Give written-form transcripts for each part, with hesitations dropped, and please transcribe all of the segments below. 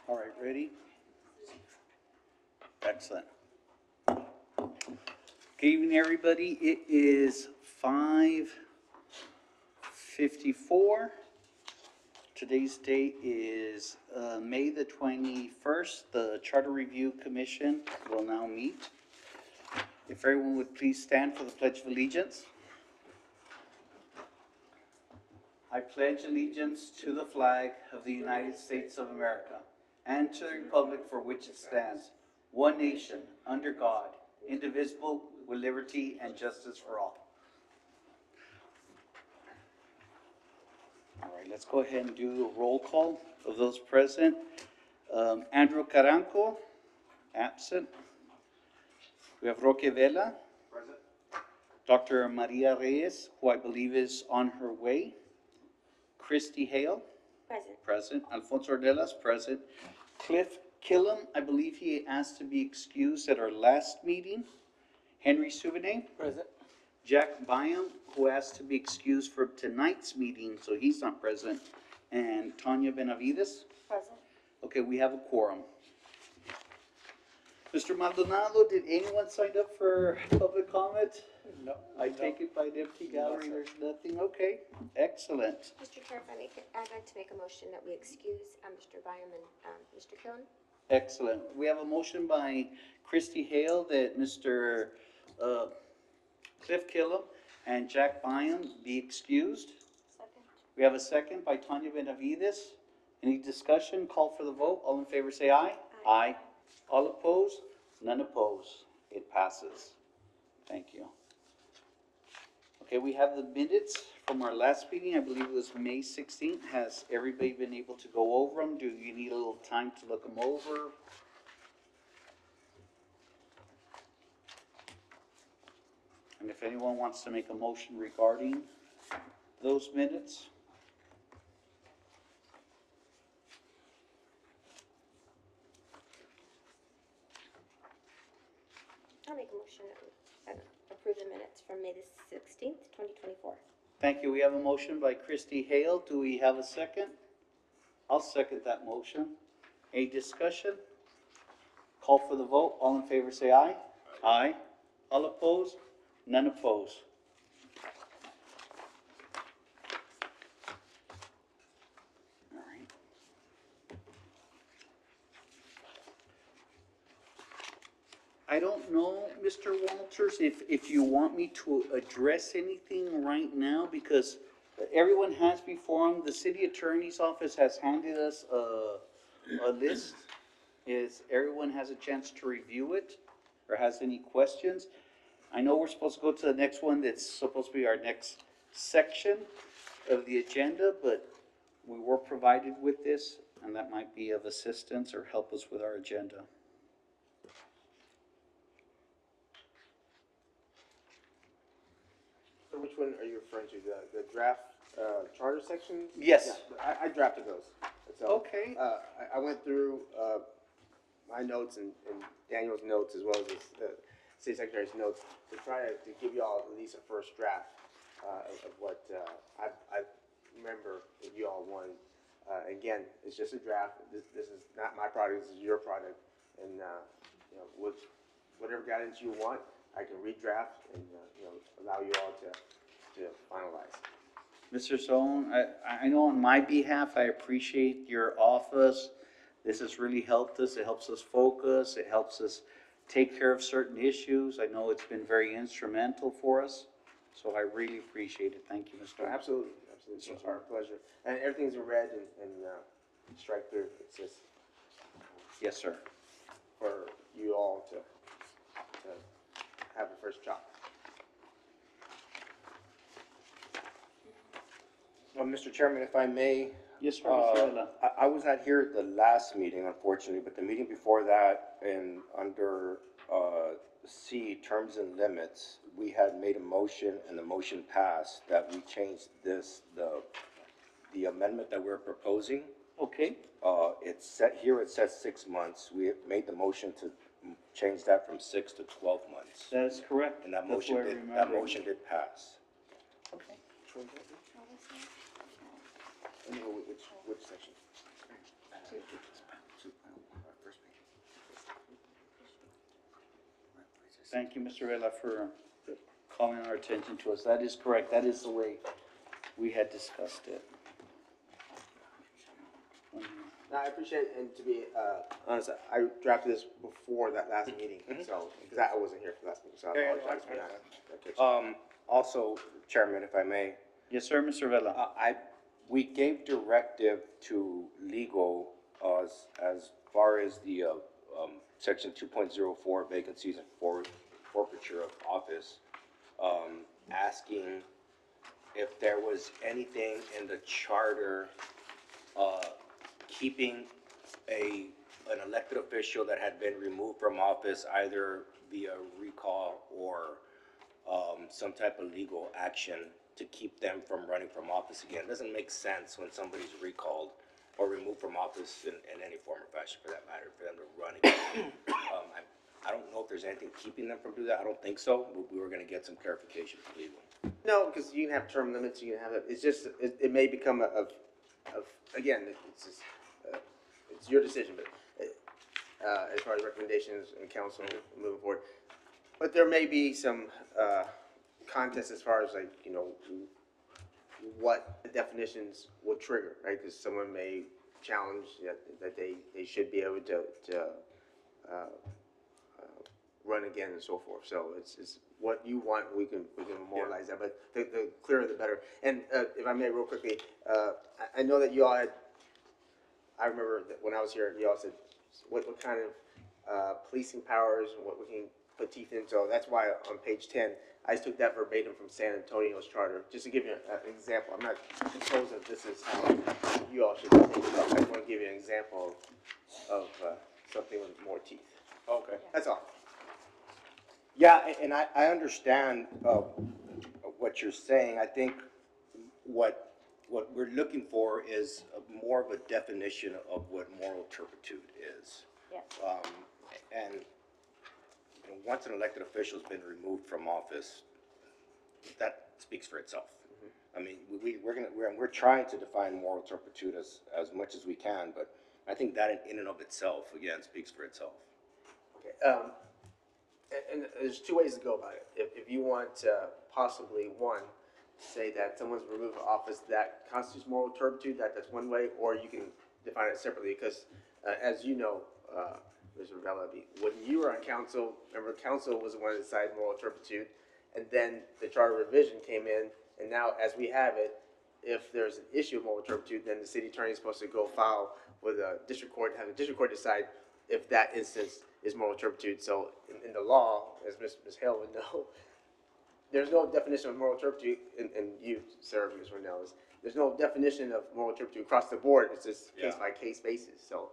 All right, ready? Excellent. Good evening, everybody. It is 5:54. Today's date is May the 21st. The Charter Review Commission will now meet. If everyone would please stand for the Pledge of Allegiance. I pledge allegiance to the flag of the United States of America and to the republic for which it stands, one nation, under God, indivisible, with liberty and justice for all. All right, let's go ahead and do a roll call of those present. Andrew Caranco, absent. We have Roque Vela. Present. Dr. Maria Reyes, who I believe is on her way. Christy Hale. Present. Present. Alfonso Ordelas, present. Cliff Killam, I believe he asked to be excused at our last meeting. Henry Souvenet. Present. Jack Byam, who asked to be excused for tonight's meeting, so he's not present. And Tanya Benavides. Present. Okay, we have a quorum. Mr. Maldonado, did anyone sign up for public comment? No. I take it by the empty gallery, there's nothing, okay, excellent. Mr. Chair, if I may, I'd like to make a motion that we excuse Mr. Byam and Mr. Killen. Excellent. We have a motion by Christy Hale that Mr. Cliff Killam and Jack Byam be excused. Second. We have a second by Tanya Benavides. Any discussion? Call for the vote. All in favor say aye. Aye. All opposed? None opposed. It passes. Thank you. Okay, we have the minutes from our last meeting. I believe it was May 16th. Has everybody been able to go over them? Do you need a little time to look them over? And if anyone wants to make a motion regarding those minutes? I'll make a motion that we approve the minutes from May the 16th, 2024. Thank you. We have a motion by Christy Hale. Do we have a second? I'll second that motion. Any discussion? Call for the vote. All in favor say aye. Aye. All opposed? None opposed. All right. I don't know, Mr. Walters, if you want me to address anything right now, because everyone has before them, the city attorney's office has handed us a list. Is everyone has a chance to review it, or has any questions? I know we're supposed to go to the next one, that's supposed to be our next section of the agenda, but we were provided with this, and that might be of assistance or help us with our agenda. So which one are you referring to? The draft charter section? Yes. Yeah, I drafted those. So, Okay. I went through my notes and Daniel's notes as well as the city secretary's notes to try to give you all at least a first draft of what I remember that you all wanted. Again, it's just a draft. This is not my product. This is your product, and you know, with whatever guidance you want, I can redraft and you know, allow you all to finalize. Mr. Sohn, I know on my behalf, I appreciate your office. This has really helped us. It helps us focus. It helps us take care of certain issues. I know it's been very instrumental for us, so I really appreciate it. Thank you, Mr. Absolutely, absolutely. It's our pleasure. And everything's in red and strike through. It's just Yes, sir. for you all to have the first chop. Well, Mr. Chairman, if I may, Yes, sir. Mr. Vela. I was not here at the last meeting, unfortunately, but the meeting before that, and under C, terms and limits, we had made a motion, and the motion passed, that we changed this, the amendment that we're proposing. Okay, It's set, here it says 6 months. We have made the motion to change that from 6 to 12 months. that is correct. And that That's motion what I did, remember. that motion did pass. Okay. I don't know which section. Thank you, Mr. Vela, for calling our attention to us. That is correct. That is the way we had discussed it. No, I appreciate it, and to be, honest, I drafted this before that last meeting, so, because I wasn't here for the last meeting, so I Yeah, apologize for yeah. that. Also, Chairman, if I may, Yes, sir, Mr. Vela. we gave directive to legal, as far as the, section 2.04 vacancies and forfeiture of office, asking if there was anything in the charter, keeping an elected official that had been removed from office either via recall or, some type of legal action to keep them from running from office again. It doesn't make sense when somebody's recalled or removed from office in any form or fashion, for that matter, for them to run again. I don't know if there's anything keeping them from doing that. I don't think so, but we were gonna get some clarification from legal. No, because you can have term limits, you can have, it's just, it may become again, it's just, it's your decision, but, as far as recommendations and council moving forward. But there may be some, contest as far as like, you know, what the definitions will trigger, right? Because someone may challenge that they should be able to run again and so forth. So it's what you want, we can memorialize that, but the clearer the better. And if I may, real quickly, I know that you all had, I remember that when I was here, you all said what kind of policing powers, what we can put teeth in. So that's why on page 10, I just took that verbatim from San Antonio's charter, just to give you an example. I'm not supposed that this is how you all should think about it. I just want to give you an example of something with more teeth. Okay. That's all. Yeah, and I understand, what you're saying. I think what we're looking for is more of a definition of what moral turpitude is. Yeah. And once an elected official has been removed from office, that speaks for itself. I mean, we're trying to define moral turpitude as much as we can, but I think that in and of itself, again, speaks for itself. Okay. And there's two ways to go about it. If you want to possibly, one, say that someone's removed from office that constitutes moral turpitude, that's one way, or you can define it separately, because as you know, Mr. Vela, when you were on council, remember, council was the one that decided moral turpitude, and then the charter revision came in, and now as we have it, if there's an issue of moral turpitude, then the city attorney is supposed to go file with a district court, have the district court decide if that instance is moral turpitude. So in the law, as Ms. Hale would know, there's no definition of moral turpitude, and you, sir, Ms. Ronell, there's no definition of moral turpitude across the board. It's just case-by-case basis. So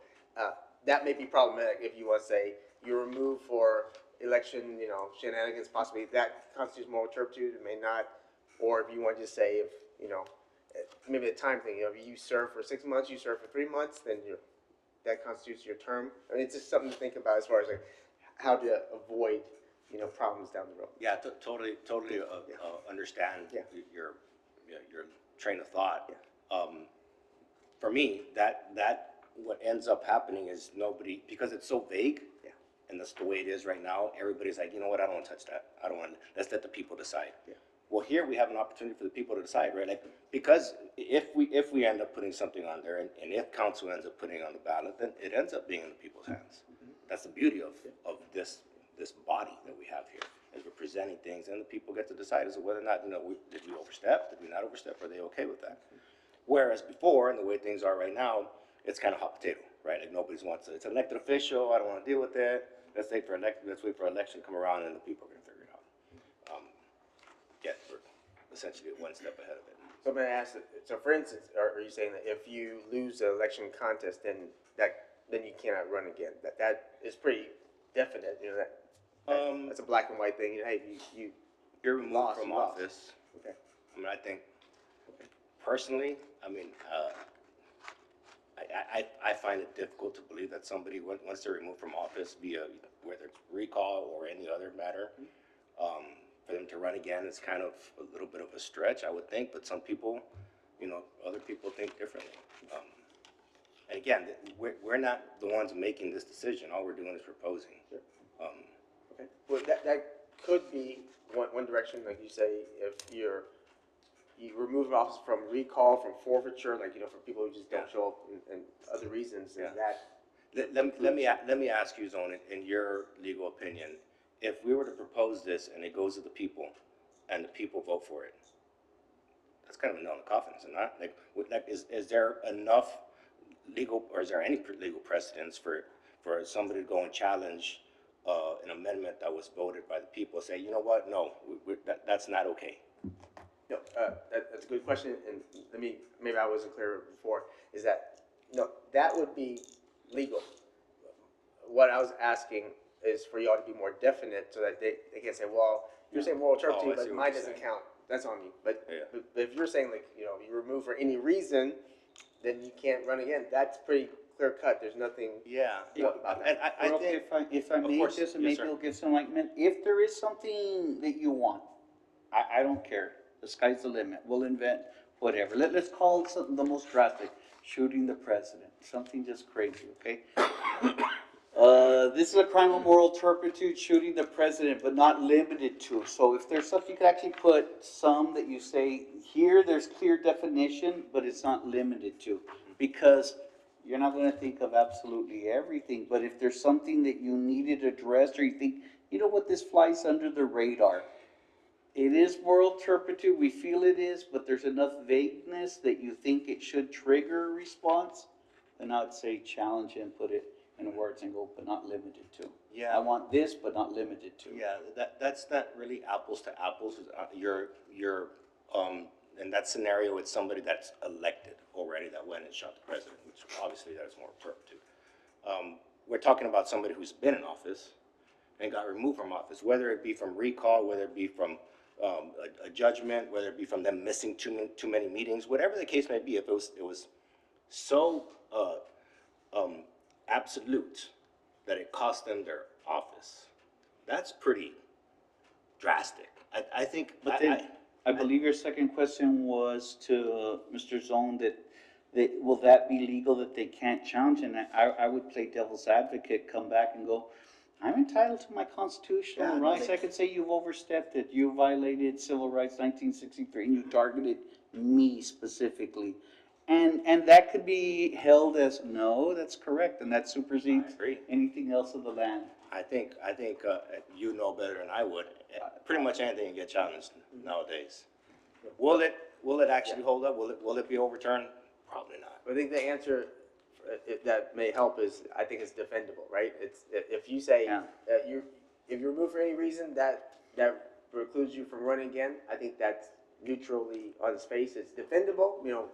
that may be problematic if you want to say you're removed for election, you know, shenanigans, possibly that constitutes moral turpitude. It may not. Or if you want to just say, if, you know, maybe a time thing, you know, if you serve for 6 months, you serve for 3 months, then that constitutes your term. I mean, it's just something to think about as far as like how to avoid, you know, problems down the road. Yeah, totally understand your train of thought. Yeah. For me, that what ends up happening is nobody, because it's so vague. Yeah. And that's the way it is right now. Everybody's like, you know what? I don't want to touch that. I don't want. Let's let the people decide. Yeah. Well, here we have an opportunity for the people to decide, right? Like, because if we end up putting something on there, and if council ends up putting it on the ballot, then it ends up being in the people's hands. That's the beauty of this body that we have here, is we're presenting things, and the people get to decide as to whether or not, you know, did we overstep? Did we not overstep? Are they okay with that? Whereas before, and the way things are right now, it's kind of hot potato, right? Like nobody's wants it. It's an elected official. I don't want to deal with it. Let's wait for election to come around, and the people are going to figure it out. We're essentially one step ahead of it. So I'm going to ask, so for instance, are you saying that if you lose the election contest, then you cannot run again? That is pretty definite, you know, that's a black and white thing. You know, hey, You're removed lost, from you lost. office. Okay. I mean, I think, personally, I mean, I find it difficult to believe that somebody, once they're removed from office via, whether it's recall or any other matter, for them to run again is kind of a little bit of a stretch, I would think, but some people, you know, other people think differently. And again, we're not the ones making this decision. All we're doing is proposing. Okay, well, that could be one direction, like you say, if you remove an officer from recall, from forfeiture, like, you know, for people who just don't Yeah. show up and other reasons, Yeah. and that. Let me ask you, Zone, in your legal opinion, if we were to propose this and it goes to the people, and the people vote for it, that's kind of a nail in the coffin, is it not? Is there enough legal, or is there any legal precedence for somebody to go and challenge, an amendment that was voted by the people, say, you know what, no, that's not okay? No, that's a good question, and maybe I wasn't clear before, is that, no, that would be legal. What I was asking is for y'all to be more definite, so that they can say, well, you're saying moral I turpitude, see but what mine you're doesn't saying. count, that's on me. But, Yeah. but if you're saying, like, you know, you remove for any reason, then you can't run again, that's pretty clear cut, there's nothing. Yeah, About that. and I Well, think, if I Of may, course. just, Yes, maybe sir. it'll give some enlightenment, if there is something that you want, I don't care, the sky's the limit, we'll invent whatever, let's call it something the most drastic, shooting the president, something just crazy, okay? This is a crime of moral turpitude, shooting the president, but not limited to, so if there's stuff, you could actually put some that you say, here, there's clear definition, but it's not limited to, because you're not gonna think of absolutely everything, but if there's something that you needed addressed, or you think, you know what, this flies under the radar. It is moral turpitude, we feel it is, but there's enough vagueness that you think it should trigger a response, then I'd say challenge and put it in words and go, but not limited to. Yeah. I want this, but not limited to. yeah, that's not really apples to apples. You're, in that scenario, it's somebody that's elected already that went and shot the president, which obviously that is more turpitude. We're talking about somebody who's been in office and got removed from office, whether it be from recall, whether it be from, a judgment, whether it be from them missing too many meetings, whatever the case may be, if it was so, absolute that it cost them their office, that's pretty drastic. I think, But then, I believe your second question was to Mr. Zone, that will that be legal, that they can't challenge? And I would play devil's advocate, come back and go, I'm entitled to my constitutional Yeah, no, rights. I could say you've overstepped it, you violated civil rights 1963, and you targeted me specifically. And that could be held as, no, that's correct, and that supersedes I agree. anything else of the land. I think, you know better than I would. Pretty much anything can get challenged nowadays. Will it actually hold up? Will it be overturned? Probably not. I think the answer that may help is, I think it's defendable, right? It's, if you say Yeah. that if you're removed for any reason that precludes you from running again, I think that's neutrally on its face, it's defendable, you know,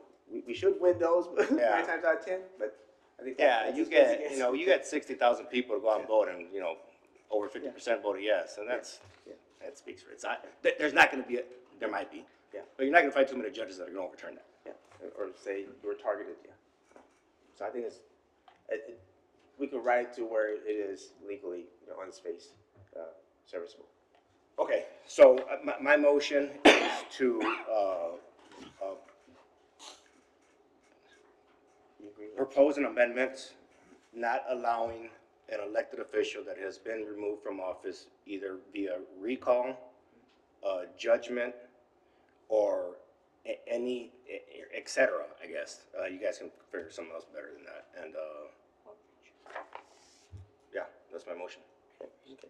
we should win those Yeah. 9 times out of 10, but I think Yeah, that's you as good as it get, gets. you got 60,000 people to go out and vote, and, over 50% voted yes, and that speaks for it. There's not gonna be, there might be. Yeah. But you're not gonna find too many judges that are gonna overturn that. Yeah, or say you were targeted, yeah. So I think we could write it to where it is legally, on its face, serviceable. Okay, so my motion is to, You agree? propose an amendment not allowing an elected official that has been removed from office either via recall, judgment, or any, et cetera, I guess. You guys can figure something else better than that, and, yeah, that's my motion. Okay.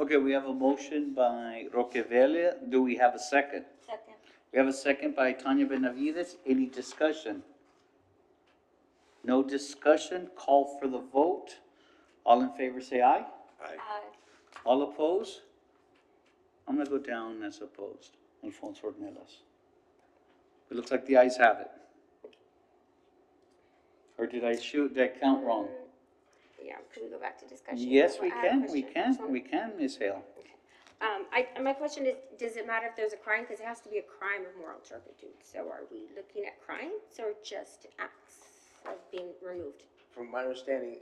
Okay, we have a motion by Roque Vela. Do we have a second? Second. We have a second by Tanya Benavides. Any discussion? No discussion. Call for the vote. All in favor say aye. Aye. All opposed? I'm gonna go down as opposed. Alfonso Ornelas. It looks like the ayes have it. Or did I count wrong? Yeah, could we go back to discussion? Yes, we I have a can, question. we can, Ms. Hale. My question is, does it matter if there's a crime? Because it has to be a crime of moral turpitude. So are we looking at crimes or just acts of being removed? From my understanding,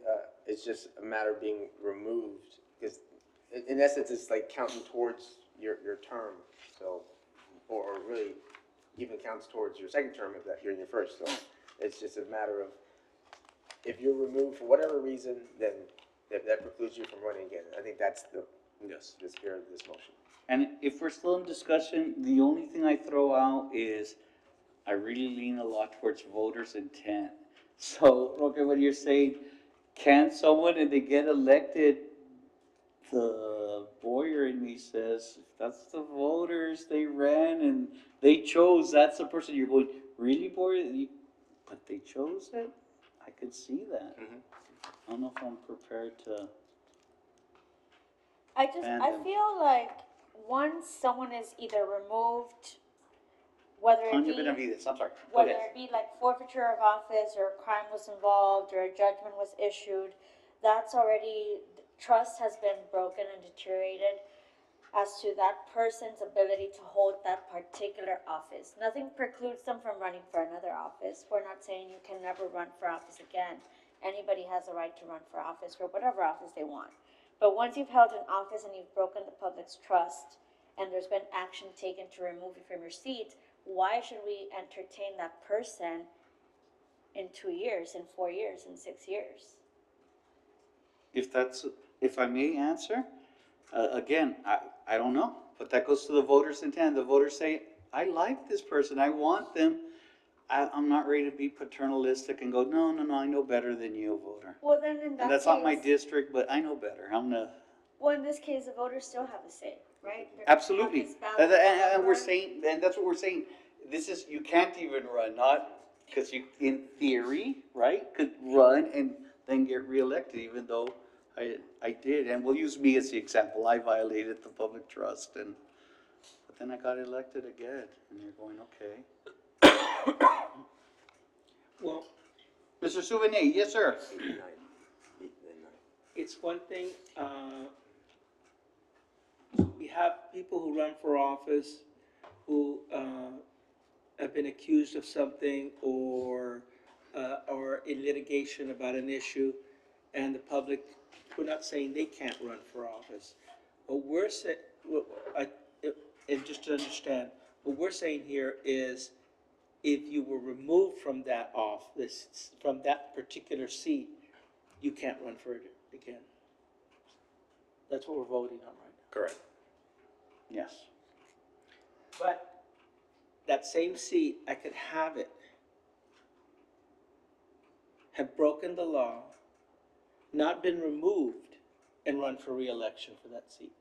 it's just a matter of being removed, because in essence, it's like counting towards your term, so, or really even counts towards your second term if that you're in your first, so it's just a matter of if you're removed for whatever reason, then that precludes you from running again. I think that's Yes. the spirit of this motion. And if we're still in discussion, the only thing I throw out is I really lean a lot towards voters' intent. So, okay, what you're saying, can someone, and they get elected, the lawyer in me says, if that's the voters, they ran and they chose, that's the person, you're going, really, boy? But they chose it? I could see that. I don't know if I'm prepared to. I Fandom. feel like once someone is either removed, whether it Tanya be, Benavides, I'm sorry. Go whether ahead. it be like forfeiture of office or a crime was involved or a judgment was issued, that's already, trust has been broken and deteriorated as to that person's ability to hold that particular office. Nothing precludes them from running for another office. We're not saying you can never run for office again. Anybody has a right to run for office, for whatever office they want. But once you've held an office and you've broken the public's trust, and there's been action taken to remove you from your seat, why should we entertain that person in 2 years, in 4 years, in 6 years? If I may answer, again, I don't know, but that goes to the voters' intent. The voters say, I like this person, I want them. I'm not ready to be paternalistic and go, no, I know better than you, voter. Well, then in that And that's not my case- district, but I know better. Well, in this case, the voters still have a say, right? They're gonna Absolutely. have this ballot And we're paper. saying, and that's what we're saying, this is, you can't even run, not, because you, in theory, right, could run and then get reelected, even though I did, and we'll use me as the example, I violated the public trust, but then I got elected again, and you're going, okay. Well, Mr. Souvenir, yes, sir. it's one thing, we have people who run for office who, have been accused of something or in litigation about an issue, and the public, we're not saying they can't run for office. What we're saying, and just to understand, what we're saying here is, if you were removed from that office, from that particular seat, you can't run for it again. That's what we're voting on right now. Correct. Yes. But that same seat, I could have it, have broken the law, not been removed, and run for re-election for that seat,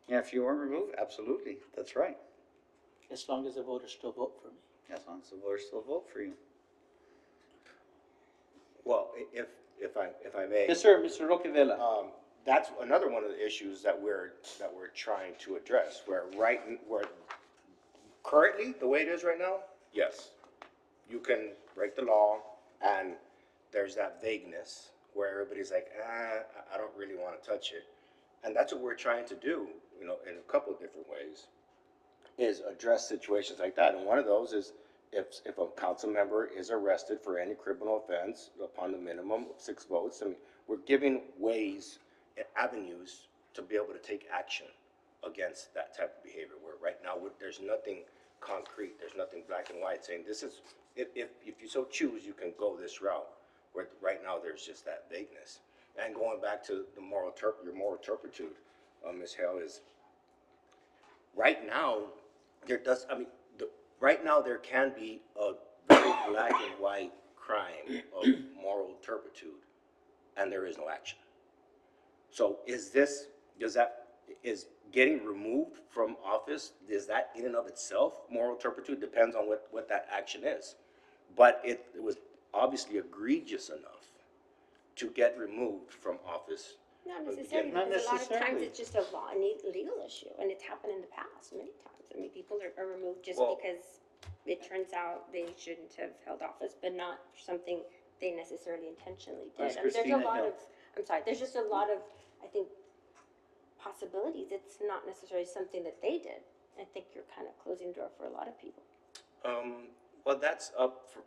Yeah, if you weren't removed, absolutely, that's right. as long as the voters still vote for me. As long as the voters still vote for you. Well, if I may. Yes, sir, Mr. Roquevela. That's another one of the issues that we're trying to address, where currently, the way it is right now, yes, you can break the law, and there's that vagueness where everybody's like, I don't really wanna touch it. And that's what we're trying to do, in a couple of different ways, is address situations like that. And one of those is if a council member is arrested for any criminal offense upon the minimum of 6 votes, I mean, we're giving ways and avenues to be able to take action against that type of behavior, where right now, there's nothing concrete, there's nothing black and white saying this is, if you so choose, you can go this route, where right now, there's just that vagueness. And going back to your moral turpitude, Ms. Hale, is right now, right now, there can be a very black and white crime of moral turpitude, and there is no action. So is getting removed from office, is that in and of itself moral turpitude? Depends on what that action is. But it was obviously egregious enough to get removed from office. Not necessarily, Not because a lot of times necessarily. it's just a law, a legal issue, and it's happened in the past many times. I mean, people are removed just Well- because it turns out they shouldn't have held office, but not something they necessarily intentionally did. That's I mean, there's a Christina lot Hill. of, I'm sorry, there's just a lot of, I think, possibilities. It's not necessarily something that they did. I think you're kind of closing the door for a lot of people. Well, that's up for,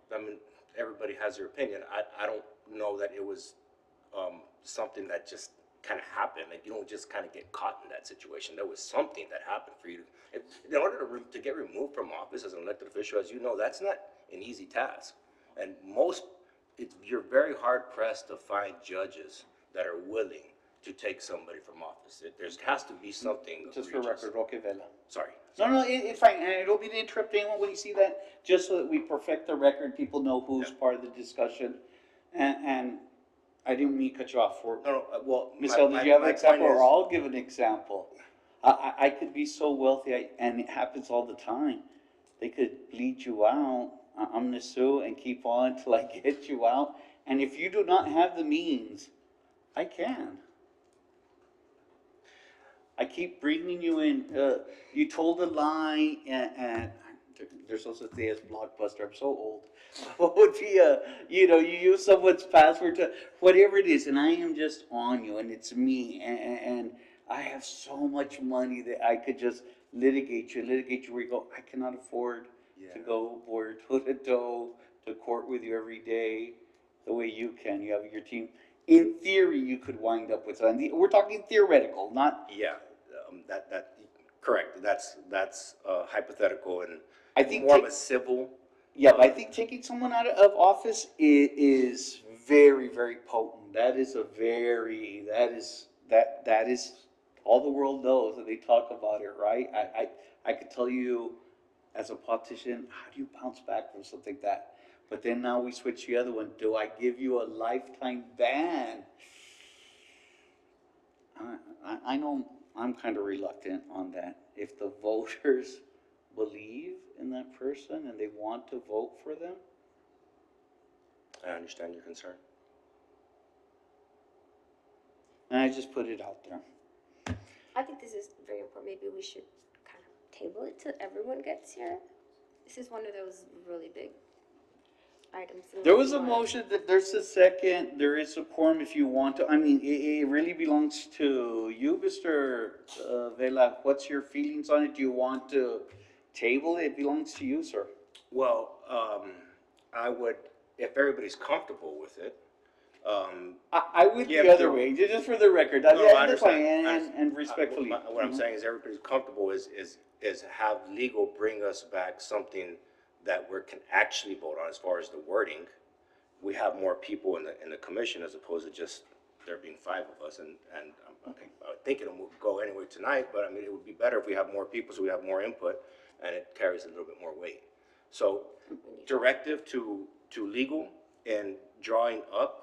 everybody has their opinion. I don't know that it was, something that just kind of happened. Like, you don't just kind of get caught in that situation. There was something that happened for you to, in order to get removed from office as an elected official, as you know, that's not an easy task. And most you're very hard pressed to find judges that are willing to take somebody from office. There has to be something Just for egregious. record, Roque Vela. Sorry. No, it's fine, and I don't mean to interrupt anyone when you see that, just so that we perfect the record, people know who's Yeah. part of the discussion. And I didn't mean to cut you off for, No, no, well. Ms. my- L, did you have my an example, point or is- I'll give an example? I could be so wealthy, and it happens all the time, they could bleed you out. I'm gonna sue and keep on till I get you out, and if you do not have the means, I can. I keep bringing you in, you told a lie, and there's also a thing as Blockbuster, I'm so old. What would be you use someone's password to, whatever it is, and I am just on you, and it's me, and I have so much money that I could just litigate you where you go, I cannot afford to Yeah. go board toe to toe to court with you every day, the way you can, you have your team. In theory, you could wind up with something, we're talking theoretical, not, Yeah, correct, that's, hypothetical and I think more of take- a civil. yeah, but I think taking someone out of office is very, very potent. That is all the world knows, and they talk about it, right? I could tell you, as a politician, how do you bounce back from something like that? But then now we switch the other one, do I give you a lifetime ban? I know I'm kind of reluctant on that. If the voters believe in that person and they want to vote for them, I understand your concern. and I just put it out there. I think this is very important. Maybe we should kind of table it till everyone gets here. This is one of those really big items. There was a motion, that there's a second, there is a quorum if you want to, I mean, it really belongs to you, Mr. Vela. What's your feelings on it? Do you want to table it? It belongs to you, sir. Well, I would, if everybody's comfortable with it, I went Yeah, the other but- way, just for the record. No, I That's understand. fine, I and understand. respectfully. What I'm saying is everybody's comfortable is have legal bring us back something that we can actually vote on as far as the wording. We have more people in the commission as opposed to just there being five of us, and I'm thinking it will go anyway tonight, but I mean, it would be better if we have more people so we have more input and it carries a little bit more weight. So directive to legal and drawing up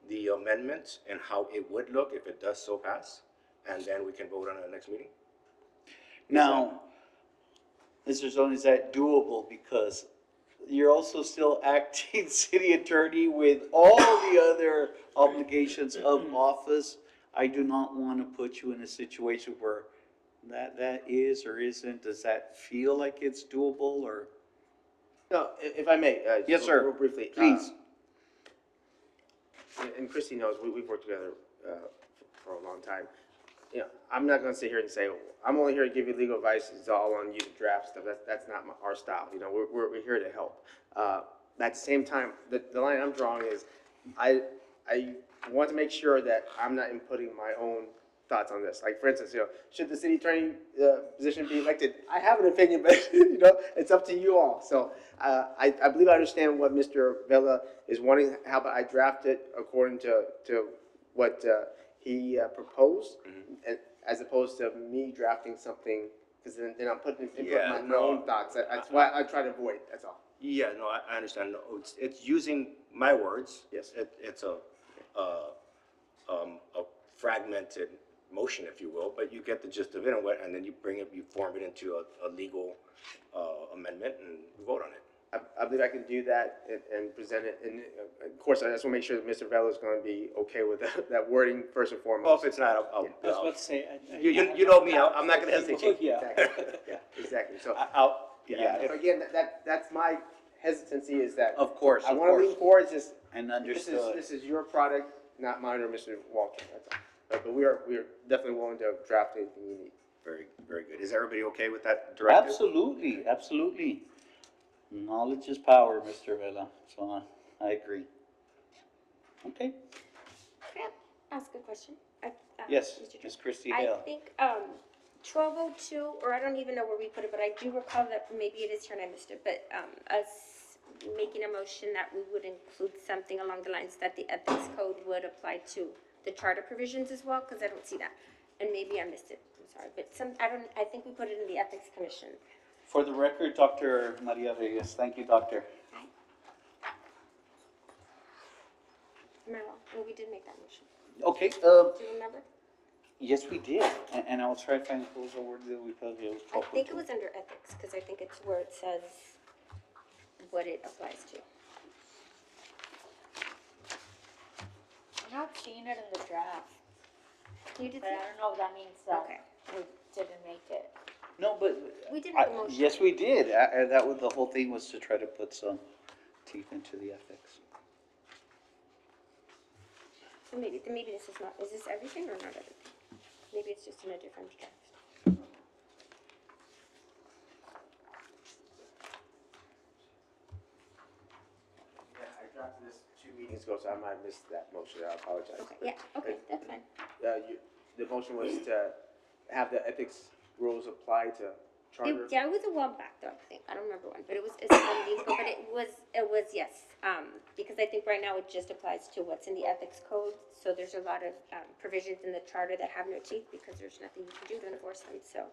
the amendments and how it would look if it does so pass, and then we can vote on it at the next meeting. Now, Mr. Zone, is that doable? Because you're also still acting city attorney with all the other obligations of office. I do not want to put you in a situation where that is or isn't. Does that feel like it's doable, or? No, if I may. Yes, just sir. Real briefly. Please. And Christie knows, we've worked together for a long time. You know, I'm not gonna sit here and say, I'm only here to give you legal advice, it's all on you to draft stuff, that's not our style, you know, we're here to help. At the same time, the line I'm drawing is, I want to make sure that I'm not inputting my own thoughts on this. Like, for instance, you know, should the city attorney position be elected? I have an opinion, but, you know, it's up to you all. So, I believe I understand what Mr. Vela is wanting, how about I draft it according to what he proposed, and, as opposed to me drafting something, because then I'm putting Yeah, my no. own thoughts. That's why I try to avoid, that's all. Yeah, no, I understand. No, it's using my words. Yes. It's a fragmented motion, if you will, but you get the gist of it, and then you form it into a legal amendment, and we vote on it. I believe I can do that and present it, and of course, I just want to make sure that Mr. Vela is going to be okay with that wording first and Well, foremost. if it's not, I was about to say. you know me, I'm not gonna hesitate. Yeah. Exactly, yeah, exactly, so, Yeah, so again, that's my hesitancy, is that of course, I of want to lean course, forward, it's just, and this understood. is your product, not mine or Mr. Walken, that's all. But we are definitely willing to draft anything you need. Very, very good. Is everybody okay with that directive? Absolutely, absolutely. Knowledge is power, Mr. Vela, so I agree. Okay, Can I ask a question? yes, Mr. Chair? Ms. Christie I Hale. think, 1202, or I don't even know where we put it, but I do recall that maybe it is here and I missed it, but, making a motion that we would include something along the lines that the ethics code would apply to the charter provisions as well, because I don't see that. And maybe I missed it, I'm sorry, but I think we put it in the ethics commission. For the record, Dr. Maria Reyes, thank you, doctor. Am I wrong? Well, we did make that motion. Okay, Do you remember? yes, we did, and I'll try to find those over there, we probably it was I 12.2. think it was under ethics, because I think it's where it says what it applies to. I'm not seeing it in the draft, You did but I that? don't know if that means that Okay. we didn't make it. No, but. We did make a motion. Yes, we did. That was, the whole thing was to try to put some teeth into the ethics. So maybe this is not, is this everything or not everything? Maybe it's just in a different draft. Yeah, I drafted this 2 meetings ago, so I might have missed that motion, I apologize. Okay, yeah, okay, that's fine. The motion was to have the ethics rules apply to charter? Yeah, it was a while back though, I think. I don't remember when, but it's some meetings ago, but it was, yes. Because I think right now it just applies to what's in the ethics code. So there's a lot of, provisions in the charter that have no teeth because there's nothing you can do to enforce them, so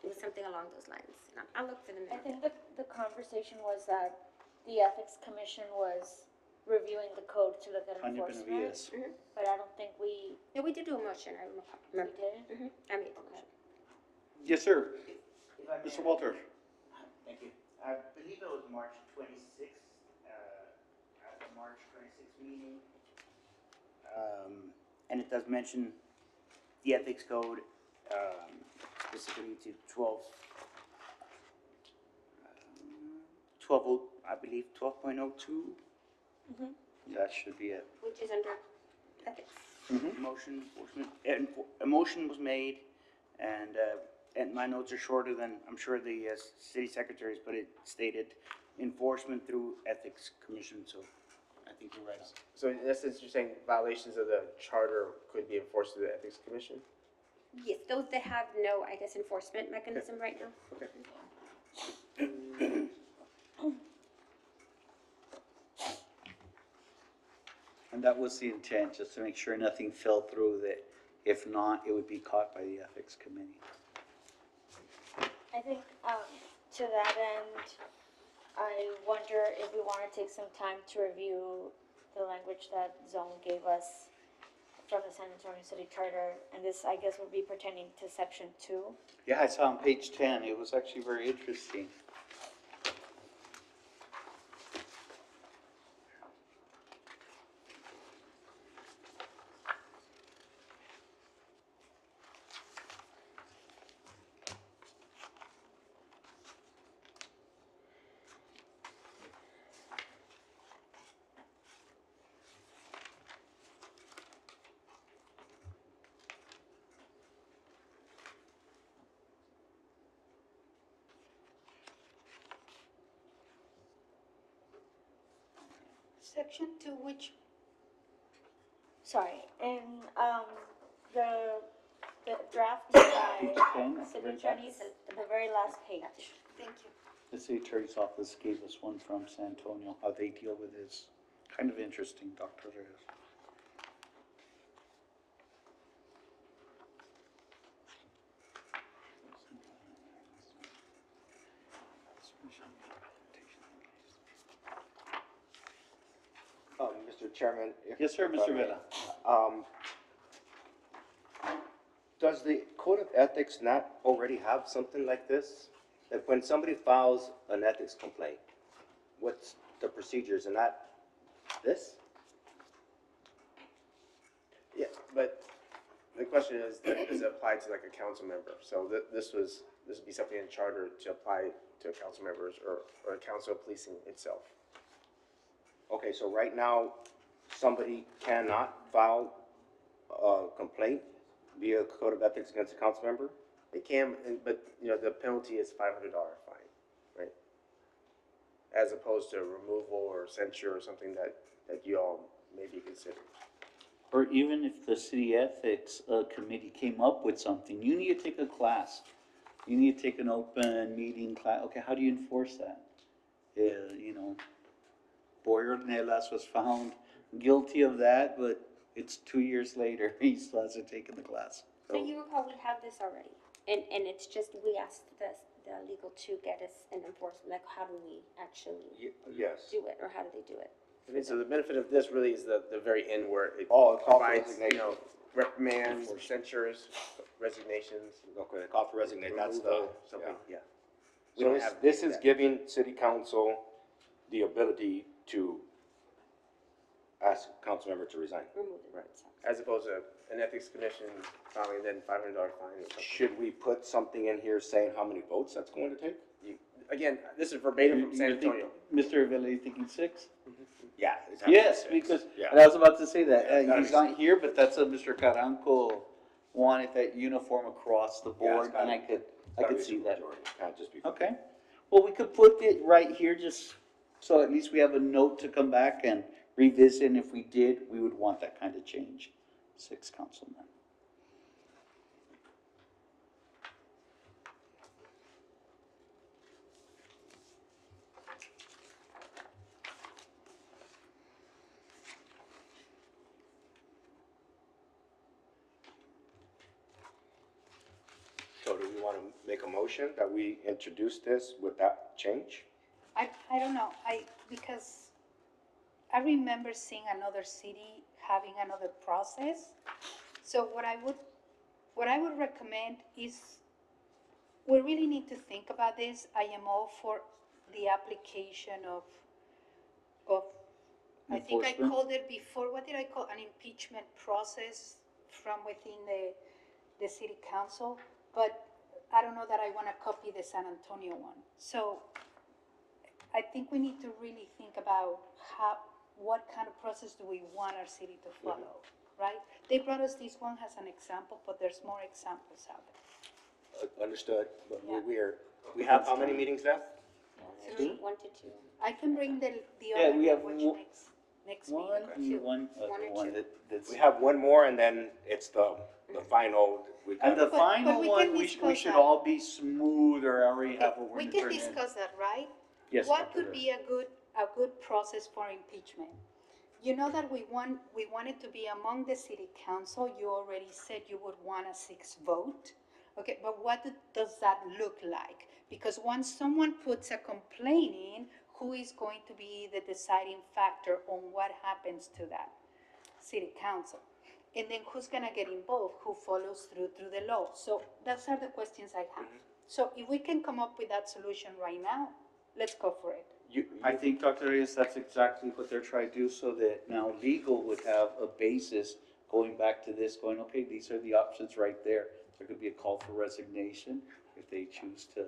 it was something along those lines. And I'll look for the I minute. think the conversation was that the ethics commission was reviewing the code to look at Tanya enforcement, Benavides. but I don't think we Yeah, we did do a motion, I remember. did. I made the motion. Yes, sir. If I may, Mr. Walter. Thank you. I believe it was March 26th, at the March 26th meeting. And it does mention the ethics code, specifically to 12, I believe 12.02. That should be it. Which is under ethics. Motion enforcement, a motion was made, and my notes are shorter than, I'm sure, the city secretary's, but it stated enforcement through ethics commission, so I think you're right on. So in essence, you're saying violations of the charter could be enforced through the ethics commission? Yes, those that have no, I guess, enforcement mechanism right now. Okay. And that was the intent, just to make sure nothing fell through, that if not, it would be caught by the ethics committee. I think, to that end, I wonder if we wanna take some time to review the language that Zone gave us from the San Antonio City Charter, and this, I guess, would be pertaining to section 2. Yeah, I saw on page 10, it was actually very interesting. Section 2, which, Sorry, in, the draft by Page 10, at the city very back. attorneys, the very last page. thank you. The city attorney's office gave us one from San Antonio, how they deal with this. Kind of interesting, Dr. Reyes. Mr. Chairman? Yes, sir, if I Mr. may. Vela. Does the Code of Ethics not already have something like this? That when somebody files an ethics complaint, what's the procedures, and not this? Yeah, but the question is, does it apply to like a council member? So this would be something in charter to apply to council members or council policing itself. Okay, so right now, somebody cannot file a complaint via Code of Ethics against a council member? They can, but, the penalty is $500 fine, right? As opposed to removal or censure or something that you all may be considering. Or even if the city ethics committee came up with something, you need to take a class. You need to take an open meeting class. Okay, how do you enforce that? Boyer Nelas was found guilty of that, but it's 2 years later, he still hasn't taken the class. So you recall, we have this already, and it's just, we asked the legal to get us an enforcement, like, how do we actually Yes. do it, or how do they do it? I mean, so the benefit of this really is the very end where it Oh, a call for provides, resignation. reprimands, censures, resignations, Okay, the call for resignation, that's the, removal, something, yeah. We So don't this, have this is that. giving city council the ability to ask a council member to resign. Remove the Right. road signs. As opposed to an ethics commission filing, then $500 fine or something. Should we put something in here saying how many votes that's going to take? Again, this is verbatim from San You think- Antonio. Mr. Avila, you thinking 6? Yeah. it's Yes, six. because, Yeah. and I was about to say that, Yeah, he's not here, but that's a Mr. Carranco wanted that uniform across the Yeah, it's board, gotta- and I Gotta could be see a that. majority, can't just be. Okay, well, we could put it right here, just so at least we have a note to come back and revisit, and if we did, we would want that kind of change. 6 councilmen. So do we want to make a motion that we introduce this with that change? I don't know, because I remember seeing another city having another process. So what I would recommend is, we really need to think about this. I am all for the application of, I think I Enforcement? called it before, what did I call, an impeachment process from within the city council, but I don't know that I wanna copy the San Antonio one. So I think we need to really think about what kind of process do we want our city to follow, right? They brought us this one as an example, but there's more examples out there. Understood, but Yeah. we have how many meetings left? 1 to 2. I can bring the Yeah, other we have language one- next One, meeting. and one, One or one two. that's. We have one more and then it's the final. And the But final we one, can we discuss should that. all be smooth, or I already have what we're We gonna can turn in. discuss that, right? Yes, What Dr. could Rivera. be a good process for impeachment? You know that we wanted to be among the city council, you already said you would want a 6 vote. Okay, but what does that look like? Because once someone puts a complaint in, who is going to be the deciding factor on what happens to that city council? And then who's gonna get involved, who follows through the law? So those are the questions I have. So if we can come up with that solution right now, let's go for it. I think, Dr. Reyes, that's exactly what they're trying to do, so that now legal would have a basis going back to this, going, okay, these are the options right there. There could be a call for resignation if they choose to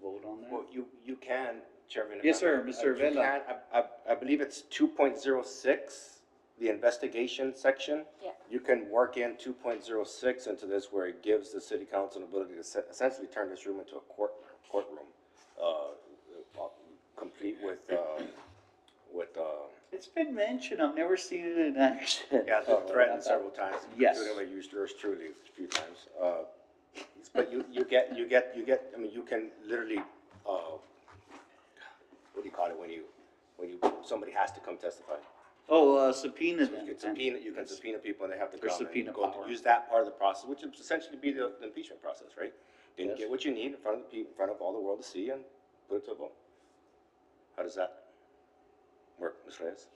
vote on that. Well, you can, Chairman. if Yes, I may. sir, Mr. You Vela. can, I believe it's 2.06, the investigation section. Yeah. You can work in 2.06 into this where it gives the city council an ability to essentially turn this room into a courtroom, complete with, It's been mentioned, I've never seen it in action. yeah, it's been threatened several times. Yes. Including by yours truly a few times. But you get, I mean, you can literally, what do you call it when somebody has to come testify? Oh, subpoena You them. can subpoena people and they have to There's come and subpoena go power. use that part of the process, which would essentially be the impeachment process, right? Then you Yes. get what you need in front of the people, in front of all the world to see and put it to a vote. How does that work, Ms. Reyes?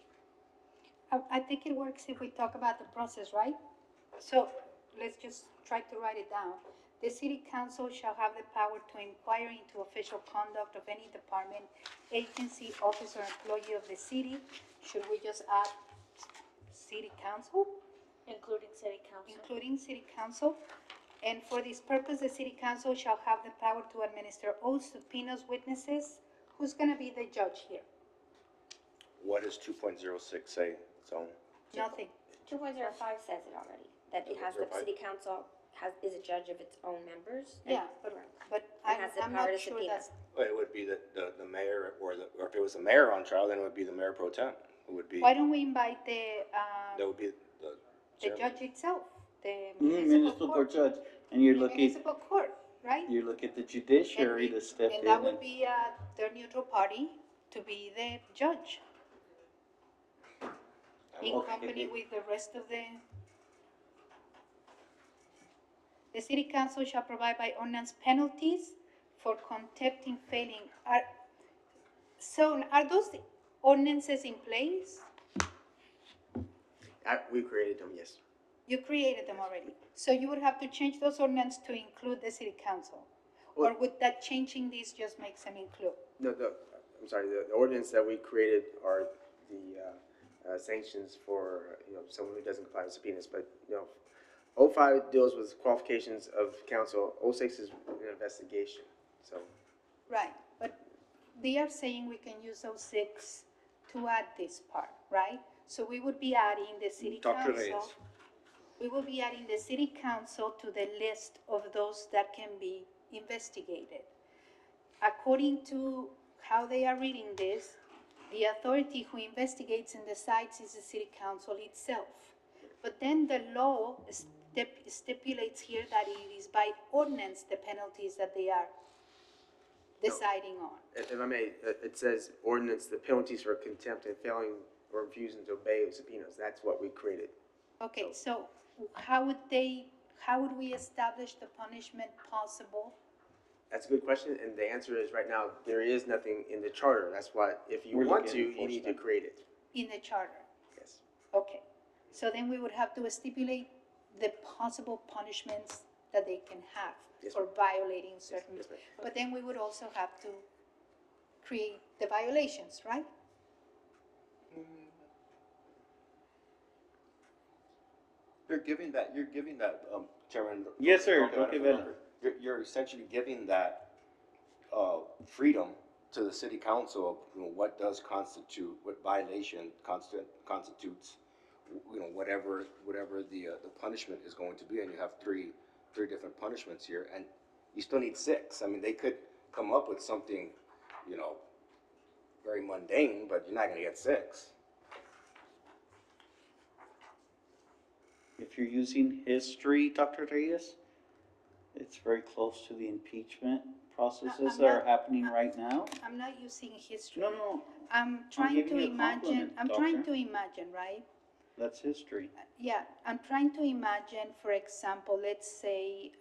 I think it works if we talk about the process, right? So let's just try to write it down. The city council shall have the power to inquire into official conduct of any department, agency, office, or employee of the city. Should we just add city council, Including city council. including city council? And for this purpose, the city council shall have the power to administer oaths, subpoenas, witnesses. Who's gonna be the judge here? What does 2.06 say, its own? Nothing. 2.05 says it already, that it has, the 2.05? city council is a judge of its own members. Yeah, but It I'm has the I'm power not to sure subpoena. that's, Well, it would be the mayor, or if it was the mayor on trial, then it would be the mayor pro tem. It would be, why don't we invite that would be the the chairman. judge itself, the Municipal municipal court court? judge, and you're The looking, municipal court, right? you look at the judiciary And to step in And that and. would be their neutral party to be the judge. in Okay. company with the rest of the city council shall provide by ordinance penalties for contempt in failing. So are those ordinances in place? We created them, yes. You created them already. So you would have to change those ordinances to include the city council? Or would that changing these just makes them include? No, I'm sorry, the ordinance that we created are the sanctions for, someone who doesn't comply with subpoenas, but, 05 deals with qualifications of council, 06 is an investigation, so. Right, but they are saying we can use those 6 to add this part, right? So we would be adding the city Dr. council. Reyes. We will be adding the city council to the list of those that can be investigated. According to how they are reading this, the authority who investigates and decides is the city council itself. But then the law stipulates here that it is by ordinance the penalties that they are deciding on. If I may, it says ordinance, the penalties for contempt and failing or refusing to obey subpoenas, that's what we created. Okay, so how would we establish the punishment possible? That's a good question, and the answer is right now, there is nothing in the charter. That's why, if you We're want looking to, at you need to enforcement. create it. In the charter? Yes. Okay, so then we would have to stipulate the possible punishments that they can have Yes, for violating certain. yes, ma'am. But then we would also have to create the violations, right? You're giving that, Chairman. Yes, sir. Roque Roque Vela. Vela. You're essentially giving that, freedom to the city council of, what does constitute, what violation constitutes, whatever the punishment is going to be, and you have three different punishments here, and you still need 6. I mean, they could come up with something, very mundane, but you're not gonna get 6. If you're using history, Dr. Reyes, it's very close to the impeachment processes that are not- happening right now. I'm not using history. No, I'm trying giving to you a imagine, compliment, I'm trying doctor. to imagine, right? that's history. Yeah, I'm trying to imagine, for example, let's say,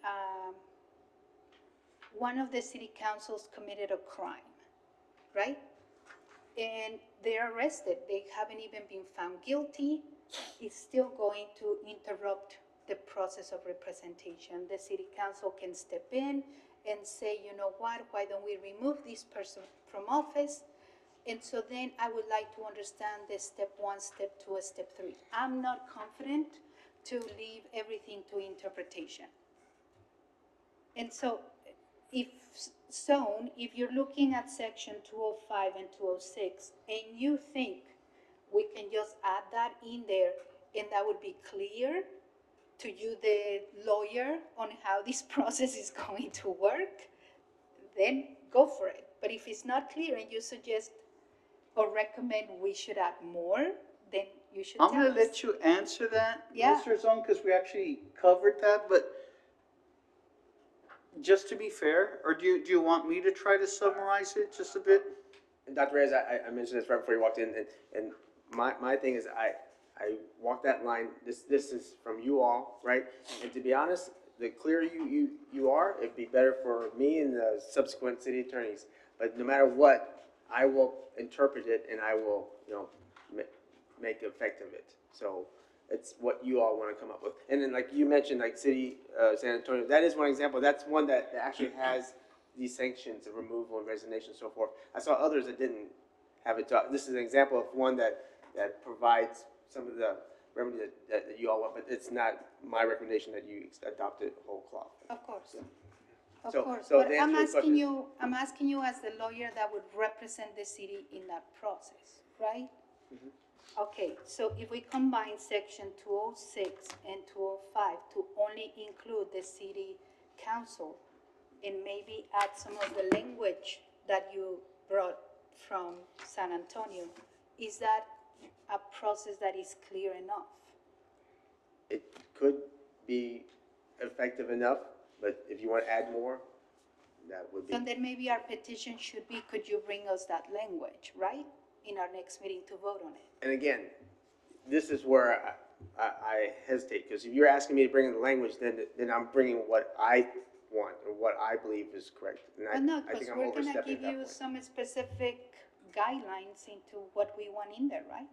one of the city councils committed a crime, right? And they're arrested, they haven't even been found guilty, it's still going to interrupt the process of representation. The city council can step in and say, you know what, why don't we remove this person from office? And so then I would like to understand the step 1, step 2, and step 3. I'm not confident to leave everything to interpretation. And so if you're looking at section 205 and 206, and you think we can just add that in there, and that would be clear to you, the lawyer, on how this process is going to work, then go for it. But if it's not clear and you suggest or recommend we should add more, then you should tell I'm gonna us. let you answer that, Yeah. Mr. Zone, because we actually covered that, but just to be fair, or do you want me to try to summarize it just a bit? And Dr. Reyes, I mentioned this right before you walked in, and my thing is, I walked that line, this is from you all, right? And to be honest, the clearer you are, it'd be better for me and the subsequent city attorneys. But no matter what, I will interpret it and I will, make effect of it. So it's what you all want to come up with. And then like you mentioned, like city, San Antonio, that is one example. That's one that actually has these sanctions of removal and resignation and so forth. I saw others that didn't have it. This is an example of one that provides some of the remedy that you all want, but it's not my recommendation that you adopt it whole cloth. Of course. Of So- course, so but the I'm answer to your asking question- you, I'm asking you as the lawyer that would represent the city in that process, right? Okay, so if we combine section 206 and 205 to only include the city council and maybe add some of the language that you brought from San Antonio, is that a process that is clear enough? It could be effective enough, but if you want to add more, that would be. So then maybe our petition should be, could you bring us that language, right? In our next meeting to vote on it. And again, this is where I hesitate, because if you're asking me to bring in the language, then I'm bringing what I want and what I believe is correct. And But no, I because think I'm we're gonna overstepping give at that you point. some specific guidelines into what we want in there, right?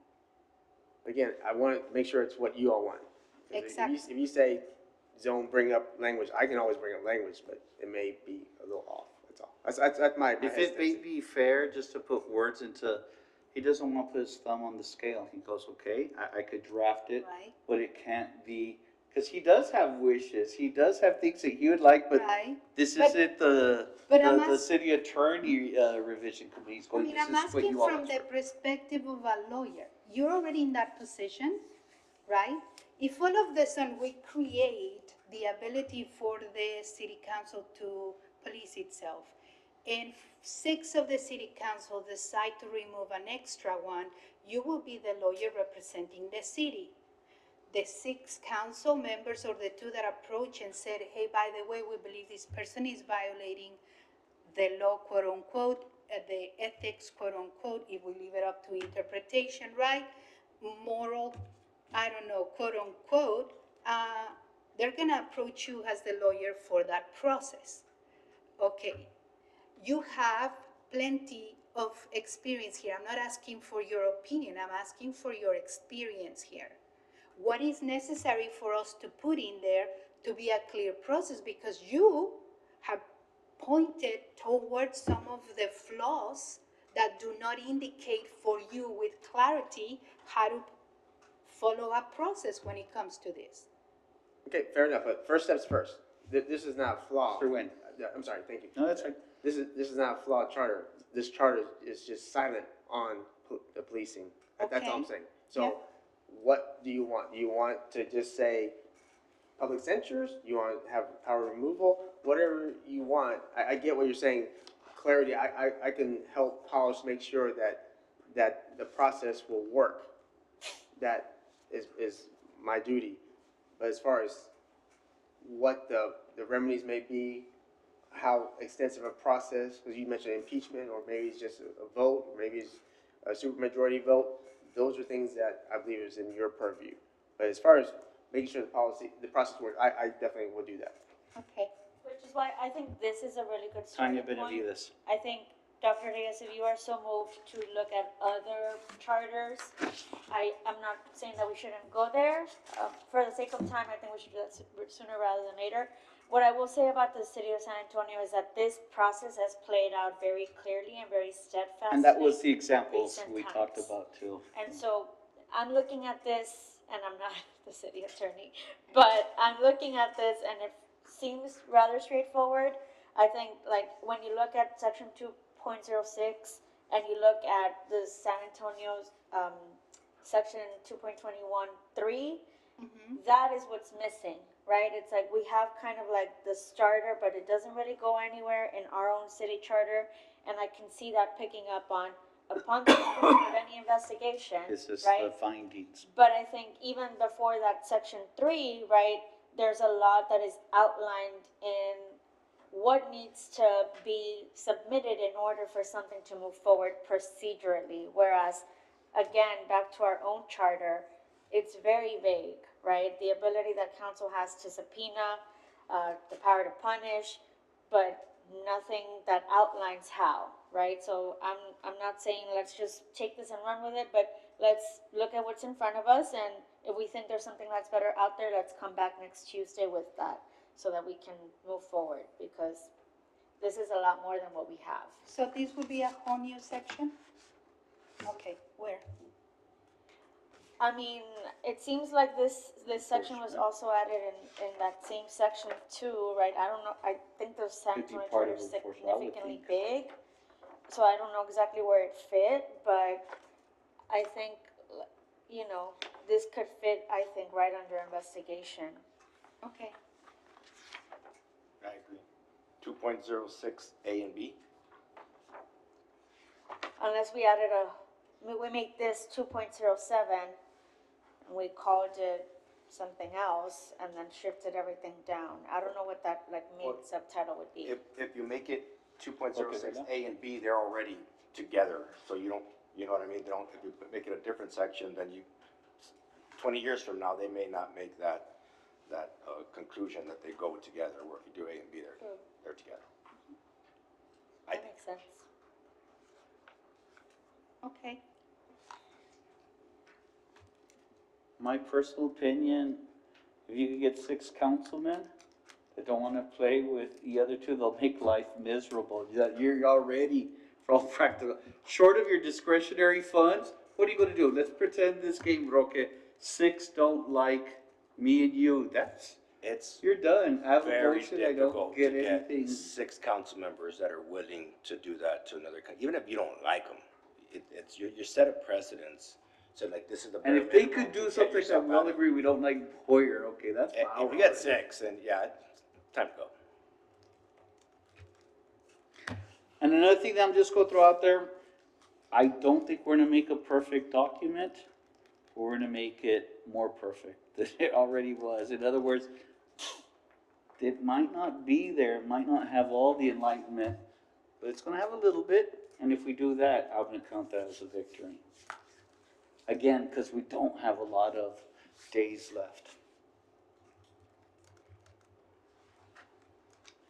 Again, I want to make sure it's what you all want. Exactly. If you say, zone, bring up language, I can always bring up language, but it may be a little off, that's all. That's my If it may hesitancy. be fair, just to put words into, he doesn't want to put his thumb on the scale. He goes, okay, I could draft it, Right. but it can't be, because he does have wishes. He does have things that he would like, but Right. this But- isn't the, but I'm the ask- city attorney, revision committee. He's I going, mean, this I'm is what asking you all from asked the for. perspective of a lawyer. You're already in that position, right? If all of a sudden we create the ability for the city council to police itself, and 6 of the city council decide to remove an extra one, you will be the lawyer representing the city. The 6 council members or the 2 that approach and said, hey, by the way, we believe this person is violating the law, quote unquote, the ethics, quote unquote, if we leave it up to interpretation, right? Moral, I don't know, quote unquote, they're gonna approach you as the lawyer for that process. Okay, you have plenty of experience here. I'm not asking for your opinion, I'm asking for your experience here. What is necessary for us to put in there to be a clear process? Because you have pointed towards some of the flaws that do not indicate for you with clarity how to follow a process when it comes to this. Okay, fair enough, but first steps first. This is not a flaw. Mr. Nguyen. I'm sorry, thank you. No, that's right. This is not a flawed charter. This charter is just silent on the policing. That's all I'm Okay. saying. Yeah. So what do you want? Do you want to just say public censures? You want to have power removal? Whatever you want. I get what you're saying. Clarity, I can help polish, make sure that the process will work. That is my duty. But as far as what the remedies may be, how extensive a process, because you mentioned impeachment, or maybe it's just a vote, or maybe it's a supermajority vote, those are things that I believe is in your purview. But as far as making sure the process works, I definitely will do that. Okay. Which is why I think this is a really good starting Tanya point. Benavides. I think, Dr. Diaz, if you are so moved to look at other charters, I'm not saying that we shouldn't go there. For the sake of time, I think we should do that sooner rather than later. What I will say about the city of San Antonio is that this process has played out very clearly and very steadfastly. And that was the examples recent we talked times. about too. And so I'm looking at this, and I'm not the city attorney, but I'm looking at this and it seems rather straightforward. I think, like, when you look at section 2.06 and you look at the San Antonio's section 2.21.3, that is what's missing, right? It's like we have kind of like the starter, but it doesn't really go anywhere in our own city charter. And I can see that picking up on, upon the conclusion of any investigation, This is right? the findings. But I think even before that section 3, right, there's a lot that is outlined in what needs to be submitted in order for something to move forward procedurally. Whereas, again, back to our own charter, it's very vague, right? The ability that council has to subpoena, the power to punish, but nothing that outlines how, right? So I'm not saying let's just take this and run with it, but let's look at what's in front of us, and if we think there's something that's better out there, let's come back next Tuesday with that so that we can move forward, because this is a lot more than what we have. So this would be a whole new section? Okay, where? I mean, it seems like this section was also added in that same section too, right? I don't know, I think the San Could be Antonio part charter of is enforcement, I would significantly think. big, so I don't know exactly where it fit, but I think, you know, this could fit, I think, right under investigation. Okay. I agree. 2.06 A and B. Unless we added we make this 2.07 and we called it something else and then shifted everything down. I don't know what that like main Well, subtitle would be. If you make it 2.06 Okay. A and B, they're already together, so you don't, you know what I mean? They don't, if you make it a different section, then you 20 years from now, they may not make that conclusion that they go together, or if you do A and B, they're together. That makes sense. Okay. My personal opinion, if you could get 6 councilmen that don't wanna play with the other 2, they'll make life miserable. You're already, for all practical, short of your discretionary funds, what are you gonna do? Let's pretend this game, Roque, 6 don't like me and you, It's you're done. I have a very motion, I difficult don't to get get anything. 6 council members that are willing to do that to another, even if you don't like them. You set a precedence, so like, this is the. And bare if they minimum could to do get something yourself that we all out of- agree we don't like Boyer, okay, that's If power. you get 6, then yeah, it's time to go. And another thing that I'm just gonna throw out there, I don't think we're gonna make a perfect document. We're gonna make it more perfect than it already was. In other words, it might not be there, it might not have all the enlightenment, but it's gonna have a little bit. And if we do that, I'm gonna count that as a victory. Again, because we don't have a lot of days left.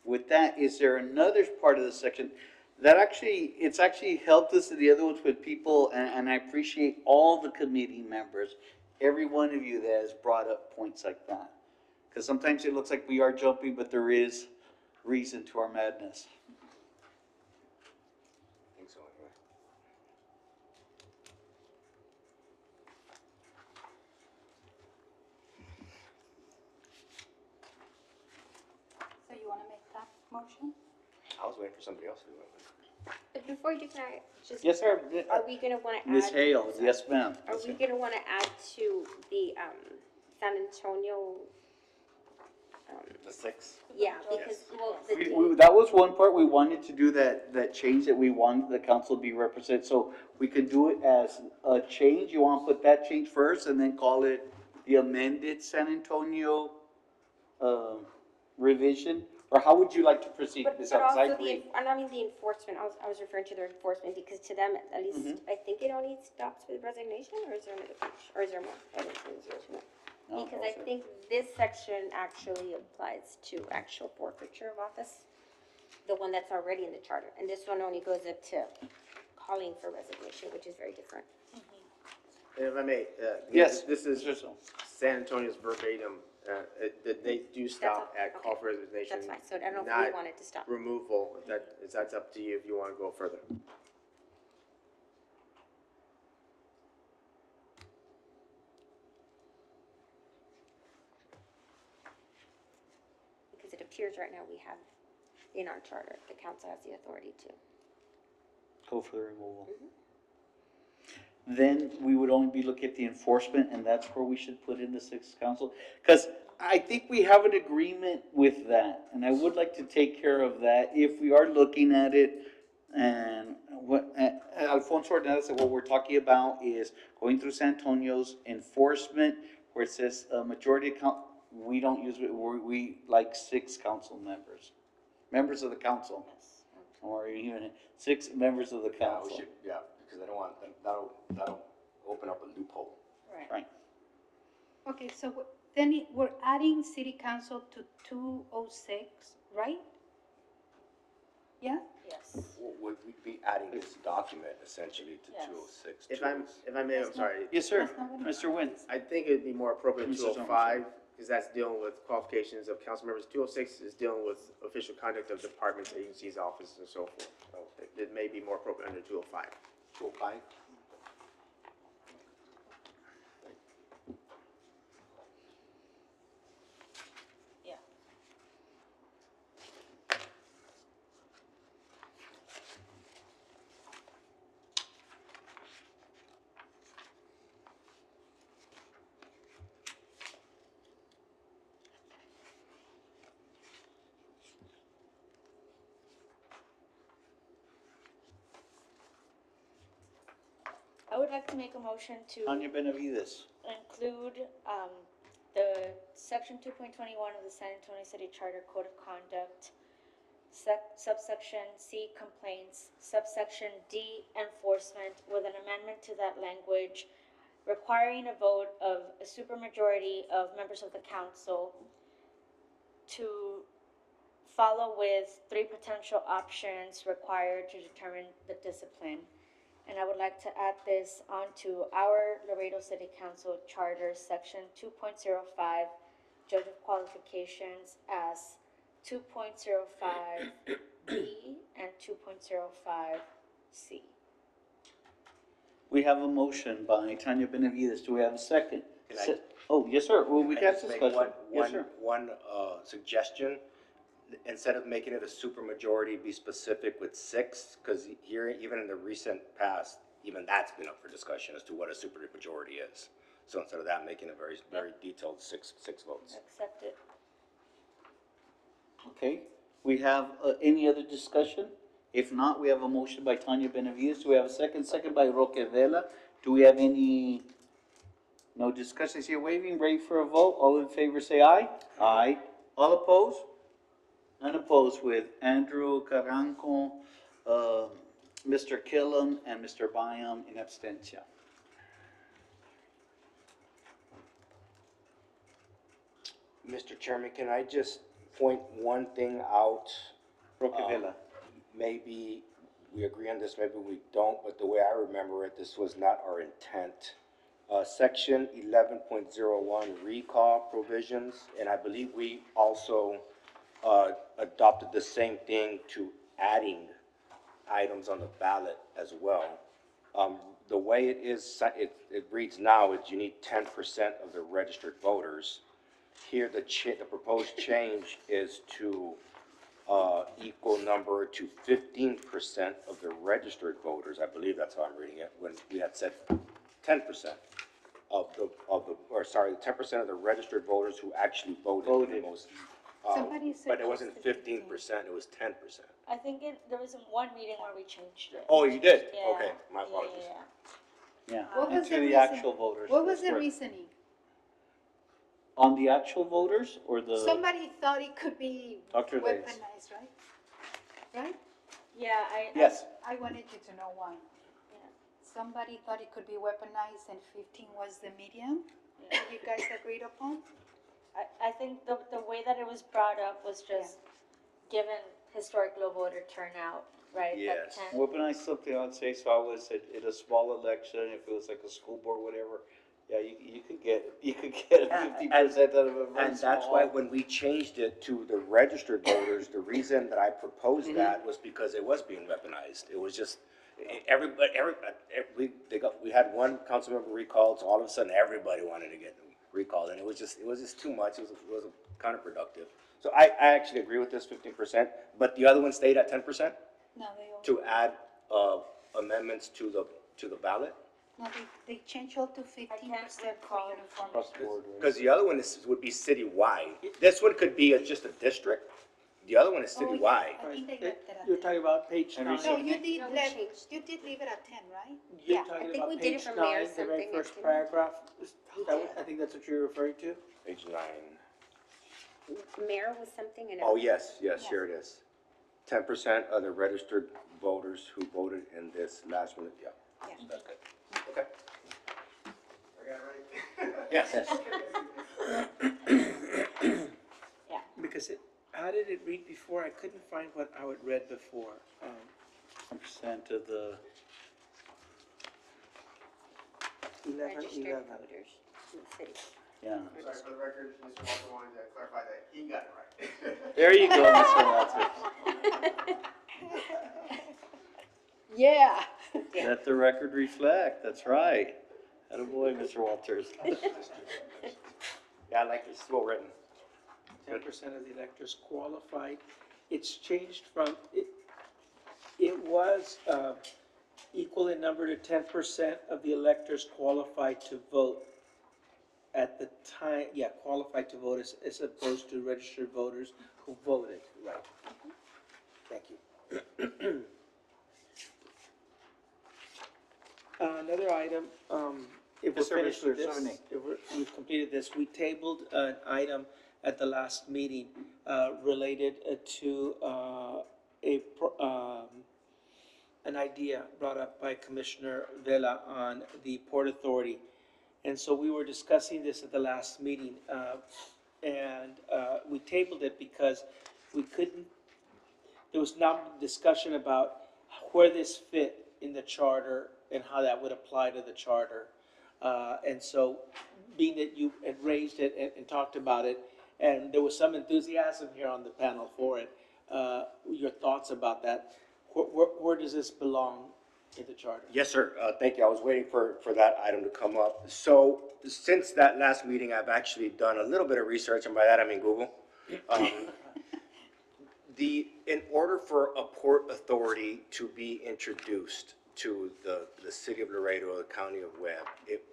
With that, is there another part of the section that it's actually helped us in the other ones with people, and I appreciate all the committee members, every one of you that has brought up points like that. Because sometimes it looks like we are jumping, but there is reason to our madness. I think so, anyway. So you wanna make that motion? I was waiting for somebody else to do it. But before you do, can I just? Yes, sir. Are we gonna wanna add? Ms. Hale, yes, ma'am. Are we gonna wanna add to the, San Antonio, The 6? yeah, because, well, the date, That was one part, we wanted to do that change that we wanted the council to be represented, so we could do it as a change, you wanna put that change first and then call it the amended San Antonio, revision? Or how would you like to proceed, but, Ms. but Alves? I also agree. and I mean the enforcement, I was referring to the enforcement, because to them, at least, Mm-hmm. I think it only stops with resignation, or is there another page, or is there more? I didn't see this version. No, Because I also- think this section actually applies to actual forfeiture of office, the one that's already in the charter, and this one only goes up to calling for resignation, which is very different. And if I may, Yes, this is Mr. Sol. San Antonio's verbatim, they do stop That's at call okay. for resignation. That's fine, so I don't know if we not wanted to stop. Removal, that's up to you if you wanna go further. Because it appears right now we have in our charter, the council has the authority to. Go for the removal. Then we would only be looking at the enforcement, and that's where we should put in the 6th council. Because I think we have an agreement with that, and I would like to take care of that if we are looking at it. And what, Alfonso Ornelas said, what we're talking about is going through San Antonio's enforcement, where it says a majority of we don't use it, we like 6 council members of the council. Or even 6 members of the Yeah, council. we should, yeah, because I don't want, that'll open up a loophole. Right. Okay, so then we're adding city council to 206, right? Yeah? Yes. Would we be adding this document essentially to Yes. 206? If I may, I'm sorry, Yes, sir. That's not what it Mr. Nguyen. I think it'd be more appropriate Mr. Zone, 205, because that's dealing with qualifications of council members. 206 is dealing with official conduct of departments, agencies, offices, and so forth. So it may be more appropriate under 205. 205? Yeah. I would like to make a motion to Tanya Benavides. include, the section 2.21 of the San Antonio City Charter Code of Conduct, subsection C, complaints, subsection D, enforcement, with an amendment to that language requiring a vote of a supermajority of members of the council to follow with three potential options required to determine the discipline. And I would like to add this onto our Laredo City Council Charter, Section 2.05, Judge of Qualifications as 2.05B and 2.05C. We have a motion by Tanya Benavides. Do we have a second? Can I- Oh, yes, sir. Well, we I got just make discussion. Yes, sir. one suggestion. Instead of making it a supermajority, be specific with six, because here, even in the recent past, even that's been up for discussion as to what a supermajority is. So instead of that, making it very, very detailed, six votes. Accept it. Okay. We have any other discussion? If not, we have a motion by Tanya Benavides. Do we have a second? Second by Roque Vela. Do we have any? No discussion. Is here waving? Ready for a vote? All in favor say aye. Aye. All opposed? None opposed with Andrew Carranco, Mr. Killam, and Mr. Byam in abstention. Mr. Chairman, can I just point one thing out? Roque Vela. Maybe we agree on this, maybe we don't, but the way I remember it, this was not our intent. Section 11.01 recall provisions, and I believe we also adopted the same thing to adding items on the ballot as well. The way it is, it reads now is you need 10% of the registered voters. Here, the proposed change is to equal number to 15% of the registered voters. I believe that's how I'm reading it, when we had said 10% of the 10% of the registered voters who actually voted the most. Somebody But it wasn't suggested 15%, it was 10%. I think there was one meeting where we changed it. Oh, you did? Yeah. Okay, my apologies. Yeah. What was And the to the reason? actual voters. What was That's the correct. reasoning? On the actual voters or the? Somebody thought it could be Dr. Reyes. weaponized, right? Right? Yeah, Yes. I wanted you to know why. Somebody thought it could be weaponized and 15 was the medium that you guys agreed upon? I think the way that it was brought up was just given historic low voter turnout, right? That Yes. 10 Weaponize something, I'd say, so I was at a small election, if it was like a school board, whatever, yeah, you could get 50% out of a very And that's why small- when we changed it to the registered voters, the reason that I proposed that was because it was being weaponized. It was just, we had one council member recalled, so all of a sudden, everybody wanted to get recalled, and it was just too much, it was counterproductive. So I actually agree with this 15%, but the other one stayed at 10% No, they all, to add, amendments to the ballot? no, they changed all to 15% for recall. uniform. Because the other one would be citywide. This one could be just a district. The other one is Oh, yeah, citywide. I think they left it at You're 10. talking about page And 9. No, you did No, we leave, changed. you did leave it at 10, right? You're Yeah, I talking think about we did it page for mayor 9, the very something, first actually. paragraph. I think that's what you're referring to? Page 9. Mayor was something and. Oh, yes, here it is. 10% of the registered voters who voted in this last one, yeah. Yeah. That's good. Okay. I got it right. Yes. Because how did it read before? I couldn't find how it read before. 10% of the, 11. Registered voters in the city. yeah. Sorry, for the record, Mr. Walter wanted to clarify that he got it right. There you go, Mr. Walters. Yeah. Let the record reflect, that's right. Attaboy, Mr. Walters. Yeah, I like this, well written. 10% of the electors qualified. It's changed from, it was equal in number to 10% of the electors qualified to vote at the time, qualified to vote as opposed to registered voters who voted, right? Thank you. Another item, if we're Yes, sir, finished with Mr. this, Sovine. we've completed this, we tabled an item at the last meeting, related to, an idea brought up by Commissioner Vela on the Port Authority. And so we were discussing this at the last meeting, and we tabled it because we couldn't, there was not discussion about where this fit in the charter and how that would apply to the charter. And so, being that you had raised it and talked about it, and there was some enthusiasm here on the panel for it, your thoughts about that, where does this belong in the charter? Yes, sir. Thank you. I was waiting for that item to come up. So since that last meeting, I've actually done a little bit of research, and by that I mean Google. Um, in order for a port authority to be introduced to the city of Laredo or the county of Webb,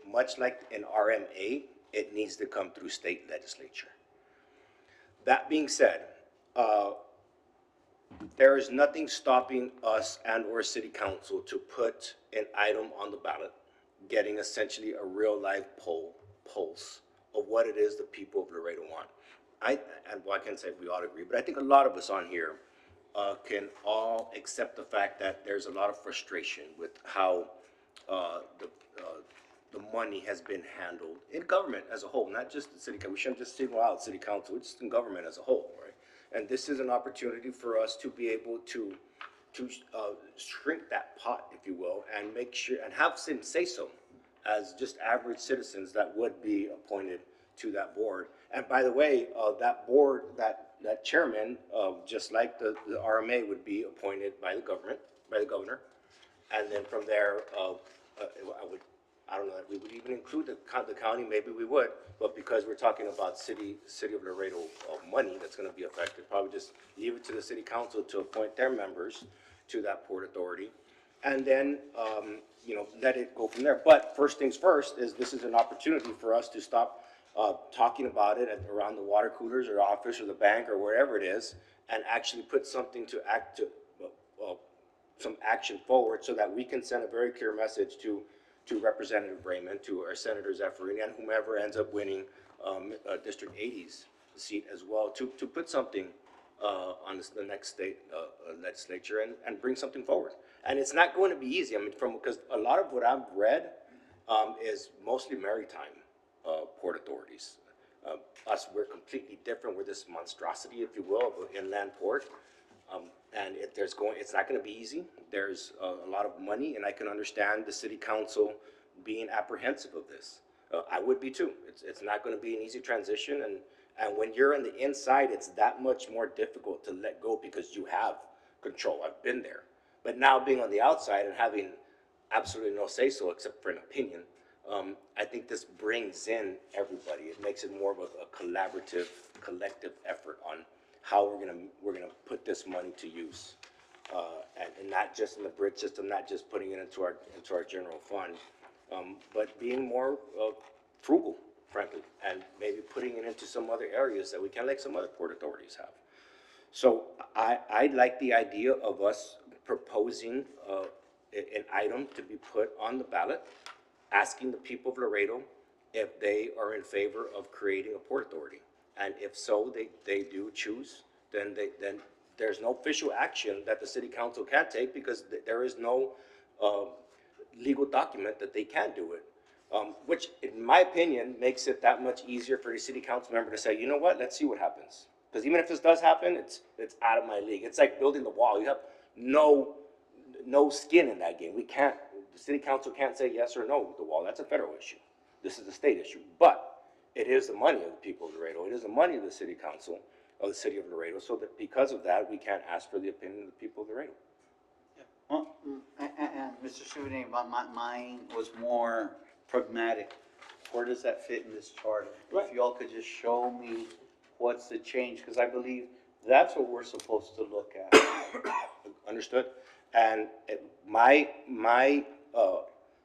much like an RMA, it needs to come through state legislature. That being said, there is nothing stopping us and or city council to put an item on the ballot, getting essentially a real life pulse of what it is the people of Laredo want. I can't say we all agree, but I think a lot of us on here can all accept the fact that there's a lot of frustration with how the money has been handled in government as a whole, not just the city council. We shouldn't just single out city council, it's in government as a whole, right? And this is an opportunity for us to be able to shrink that pot, if you will, and make sure, and have some say-so as just average citizens that would be appointed to that board. And by the way, that board, that chairman, just like the RMA, would be appointed by the government, by the governor. And then from there, I don't know if we would even include the county, maybe we would, but because we're talking about city of Laredo money that's gonna be affected, probably just leave it to the city council to appoint their members to that port authority. And then, let it go from there. But first things first is this is an opportunity for us to stop talking about it around the water coolers or office or the bank or wherever it is, and actually put something some action forward so that we can send a very clear message to Representative Raymond, to our Senator Zaffarini, and whomever ends up winning District 80's seat as well, to put something on the next state legislature and bring something forward. And it's not going to be easy. I mean, because a lot of what I've read is mostly maritime port authorities. We're completely different. We're this monstrosity, if you will, of an inland port. And it's not going to be easy. There's a lot of money, and I can understand the city council being apprehensive of this. I would be too. It's not going to be an easy transition, and when you're on the inside, it's that much more difficult to let go because you have control. I've been there. But now being on the outside and having absolutely no say-so except for an opinion, I think this brings in everybody. It makes it more of a collaborative, collective effort on how we're gonna put this money to use, and not just in the bridge system, not just putting it into our general fund, but being more frugal, frankly, and maybe putting it into some other areas that we can, like some other port authorities have. So I like the idea of us proposing an item to be put on the ballot, asking the people of Laredo if they are in favor of creating a port authority. And if so, they do choose, then there's no official action that the city council can take because there is no legal document that they can do it. Which, in my opinion, makes it that much easier for a city council member to say, you know what, let's see what happens. Because even if this does happen, it's out of my league. It's like building the wall. You have no skin in that game. The city council can't say yes or no to the wall. That's a federal issue. This is a state issue. But it is the money of the people of Laredo. It is the money of the city council of the city of Laredo. So that because of that, we can't ask for the opinion of the people of Laredo. Well, and Mr. Subin, mine was more pragmatic. Where does that fit in this charter? Right. If y'all could just show me what's the change, because I believe that's what we're supposed to look at. Understood? And my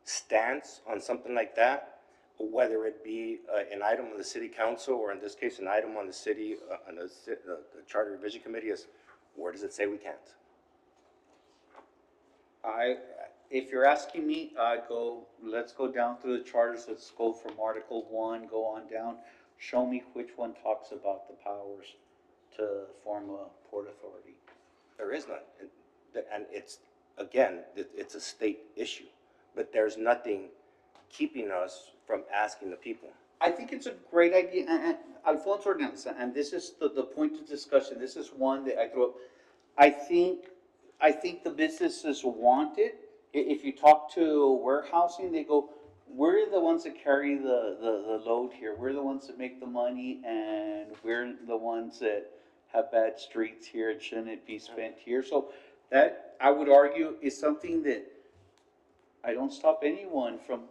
stance on something like that, whether it be an item on the city council, or in this case, an item on the city, on the Charter Revision Committee, is where does it say we can't? If you're asking me, let's go down through the charters, let's go from Article 1, go on down. Show me which one talks about the powers to form a port authority. There is none. And it's, again, it's a state issue, but there's nothing keeping us from asking the people. I think it's a great idea, and Alfonso Hernandez, and this is the point of discussion, this is one that I threw up. I think the businesses want it. If you talk to warehousing, they go, we're the ones that carry the load here, we're the ones that make the money, and we're the ones that have bad streets here and shouldn't be spent here. So that, I would argue, is something that I don't stop anyone from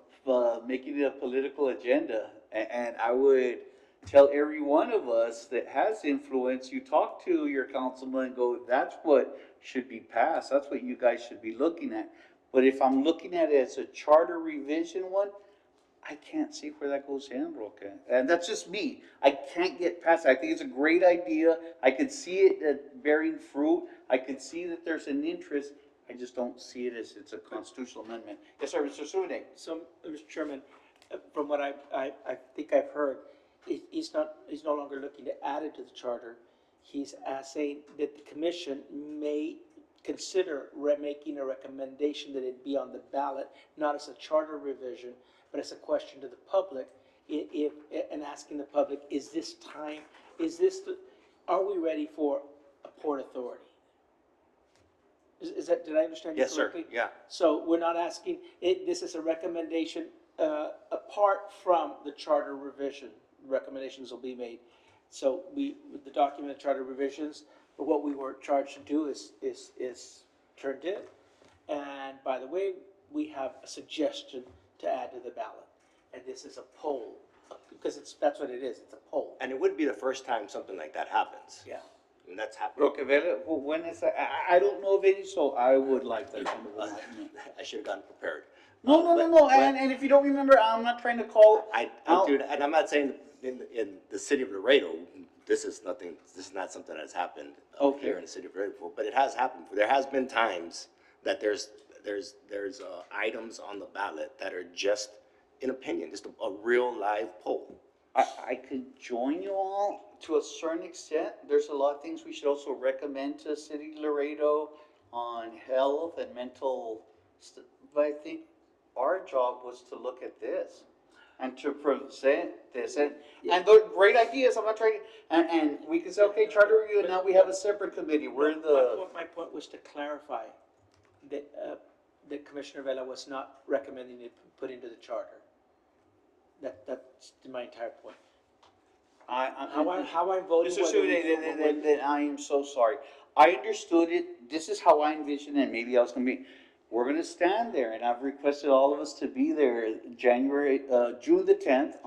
making it a political agenda. And I would tell every one of us that has influence, you talk to your councilman and go, that's what should be passed. That's what you guys should be looking at. But if I'm looking at it as a charter revision one, I can't see where that goes in, Roque. And that's just me. I can't get past it. I think it's a great idea. I could see it bearing fruit. I could see that there's an interest. I just don't see it as it's a constitutional amendment. Yes, sir, Mr. Sune. So, Mr. Chairman, from what I think I've heard, he's no longer looking to add it to the charter. He's saying that the commission may consider making a recommendation that it be on the ballot, not as a charter revision, but as a question to the public, and asking the public, is this time, are we ready for a port authority? Is that, did I understand you Yes, sir. correctly? Yeah. So we're not asking, this is a recommendation, apart from the charter revision, recommendations will be made. So with the document charter revisions, but what we were charged to do is turned in. And by the way, we have a suggestion to add to the ballot. And this is a poll, because that's what it is, it's a poll. And it wouldn't be the first time something like that happens. Yeah. And that's happening. Roque Vela, when is that? I don't know of any, so I would like that. I should have gotten prepared. No, and if you don't remember, I'm not trying to call. Dude, and I'm not saying in the city of Laredo, this is not something that's happened Okay. here in the city of Laredo before, but it has happened. There has been times that there's items on the ballot that are just an opinion, just a real live poll. I could join you all to a certain extent. There's a lot of things we should also recommend to City of Laredo on health and mental, but I think our job was to look at this and to present this, and they're great ideas, I'm not trying, and we can say, okay, charter review, and now we have a separate committee, we're My point was to clarify that Commissioner Vela was not recommending it put into the charter. That's my entire point. How I'm voting. Mr. Sune, then I am so sorry. I understood it, this is how I envisioned it, maybe I was gonna be, we're gonna stand there, and I've requested all of us to be there June the 10th,